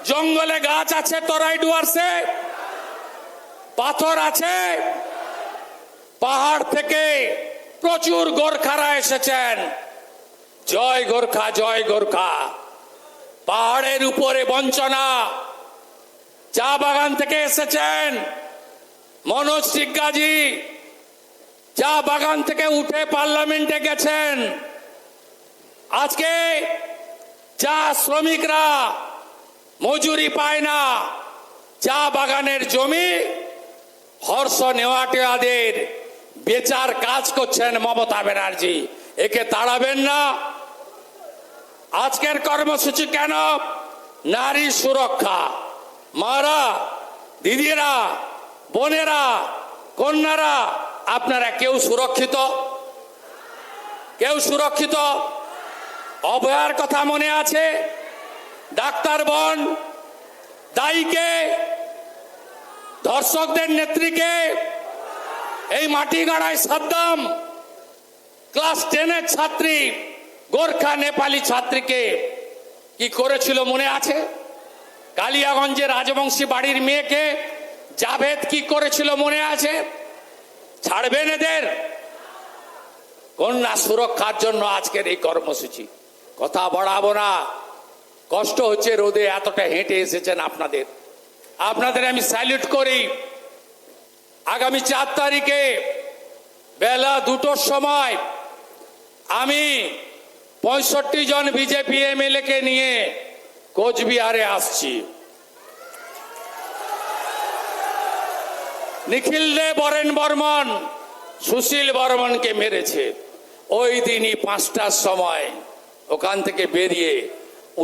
জঙ্গলে গাছ আছে, তরাই ডুয়ার্সে পাথর আছে। পাহাড় থেকে প্রচুর গোর্খারা এসেছেন। জয় গোর্খা, জয় গোর্খা। পাহাড়ের উপরে বঞ্চনা। চা বাগান থেকে এসেছেন মনোজ সিকগাজি, চা বাগান থেকে উঠে পার্লামেন্টে গেছেন। আজকে চা শ্রমিকরা মজুরি পায় না, চা বাগানের জমি হর্ষ নেওয়াটিয়াদের বেচার কাজ করছেন মমতা ব্যানার্জি। একে তাড়াবেন না। আজকের কর্মসূচি কেন? নারী সুরক্ষা। মারা, দিদিরা, বোনেরা, কন্যারা, আপনারা কেউ সুরক্ষিত? কেউ সুরক্ষিত? অভয়ার কথা মনে আছে? ডাক্তার বোন, দায়ীকে, ধর্ষকদের নেত্রীকে, এই মাটিগাড়ায় সাদ্দাম, ক্লাস 10-এর ছাত্রী, গোর্খা নেপালি ছাত্রীকে কি করেছিল মনে আছে? কালিয়াগঞ্জে রাজবংশী বাড়ির মেয়েকে জাভেদ কি করেছিল মনে আছে? ছাড়বেন এদের? কন্যা সুরক্ষার জন্য আজকের এই কর্মসূচি। কথা বাড়াবো না, কষ্ট হচ্ছে, রোদে এতটা হেঁটে এসেছেন আপনাদের, আপনাদের আমি স্যালুট করি। আগামী 4 তারিখে বেলা 2টোর সময় আমি 65 জন বিজেপি এমএলএ কে নিয়ে কোচবিহারে আসছি। নিখিল দে বরেন বর্মন সুশীল বর্মনকে মেরেছে, ওই দিনই 5টার সময় ওখান থেকে বেরিয়ে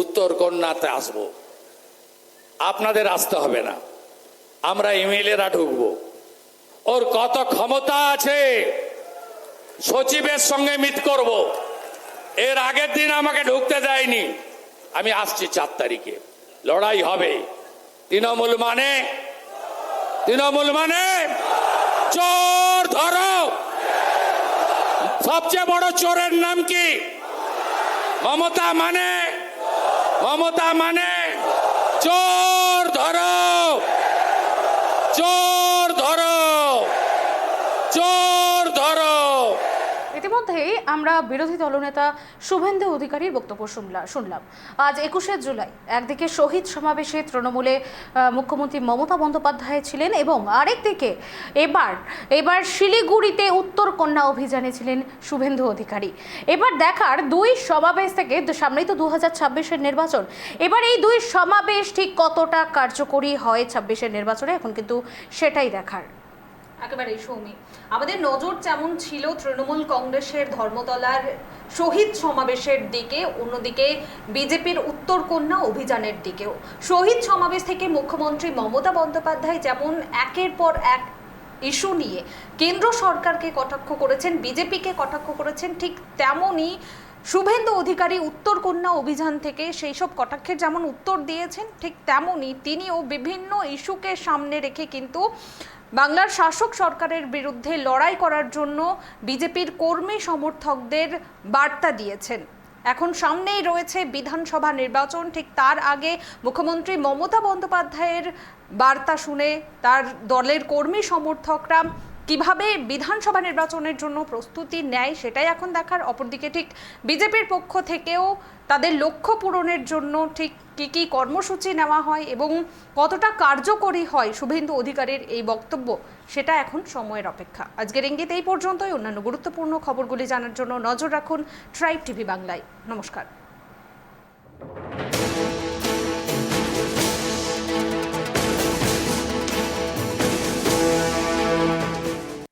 উত্তরকন্যাতে আসব। আপনাদের আসতে হবে না, আমরা এমএলএরা ঢুকবো। ওর কত ক্ষমতা আছে, সচিবের সঙ্গে মিট করব। এর আগের দিন আমাকে ঢুকতে দেয়নি। আমি আসছি 4 তারিখে, লড়াই হবে। তৃণমূল মানে, তৃণমূল মানে চোর ধরো। সবচেয়ে বড় চোরের নাম কি? মমতা মানে, মমতা মানে চোর ধরো, চোর ধরো, চোর ধরো। ইতিমধ্যেই আমরা বিরোধী দলনেতা শুভেন্দু অধিকারীর বক্তব্য শুনলাম। আজ 21শে জুলাই একদিকে শহীদ সমাবেশে তৃণমূলে মুখ্যমন্ত্রী মমতা বন্দ্যোপাধ্যায় ছিলেন এবং আরেকদিকে এবার শিলিগুড়িতে উত্তর কন্যা অভিযানে ছিলেন শুভেন্দু অধিকারী। এবার দেখার দুই সমাবেশ থেকে, সামনেই তো 2026-এর নির্বাচন, এবার এই দুই সমাবেশ ঠিক কতটা কার্যকরী হয় 26-এর নির্বাচনে, এখন কিন্তু সেটাই দেখার। একেবারেই সৌমি, আমাদের নজর যেমন ছিল তৃণমূল কংগ্রেসের ধর্মতলার শহীদ সমাবেশের দিকে, অন্যদিকে বিজেপির উত্তরকন্যা অভিযানের দিকেও। শহীদ সমাবেশ থেকে মুখ্যমন্ত্রী মমতা বন্দ্যোপাধ্যায় যেমন একের পর এক ইস্যু নিয়ে কেন্দ্র সরকারকে কটাক্ষ করেছেন, বিজেপিকে কটাক্ষ করেছেন, ঠিক তেমনই শুভেন্দু অধিকারী উত্তরকন্যা অভিযান থেকে সেই সব কটাক্ষের যেমন উত্তর দিয়েছেন, ঠিক তেমনই তিনিও বিভিন্ন ইস্যুকে সামনে রেখে কিন্তু বাংলার শাসক সরকারের বিরুদ্ধে লড়াই করার জন্য বিজেপির কর্মী সমর্থকদের বার্তা দিয়েছেন। এখন সামনেই রয়েছে বিধানসভা নির্বাচন, ঠিক তার আগে মুখ্যমন্ত্রী মমতা বন্দ্যোপাধ্যায়ের বার্তা শুনে তার দলের কর্মী সমর্থকরা কিভাবে বিধানসভা নির্বাচনের জন্য প্রস্তুতি নেয় সেটাই এখন দেখার। অপরদিকে ঠিক বিজেপির পক্ষ থেকেও তাদের লক্ষ্য পূরণের জন্য ঠিক কী কী কর্মসূচি নেওয়া হয় এবং কতটা কার্যকরী হয় শুভেন্দু অধিকারীর এই বক্তব্য, সেটা এখন সময়ের অপেক্ষা। আজকের ইঙ্গিত এই পর্যন্তই। অন্যান্য গুরুত্বপূর্ণ খবরগুলি জানার জন্য নজর রাখুন ট্রাইব টিভি বাংলায়। নমস্কার।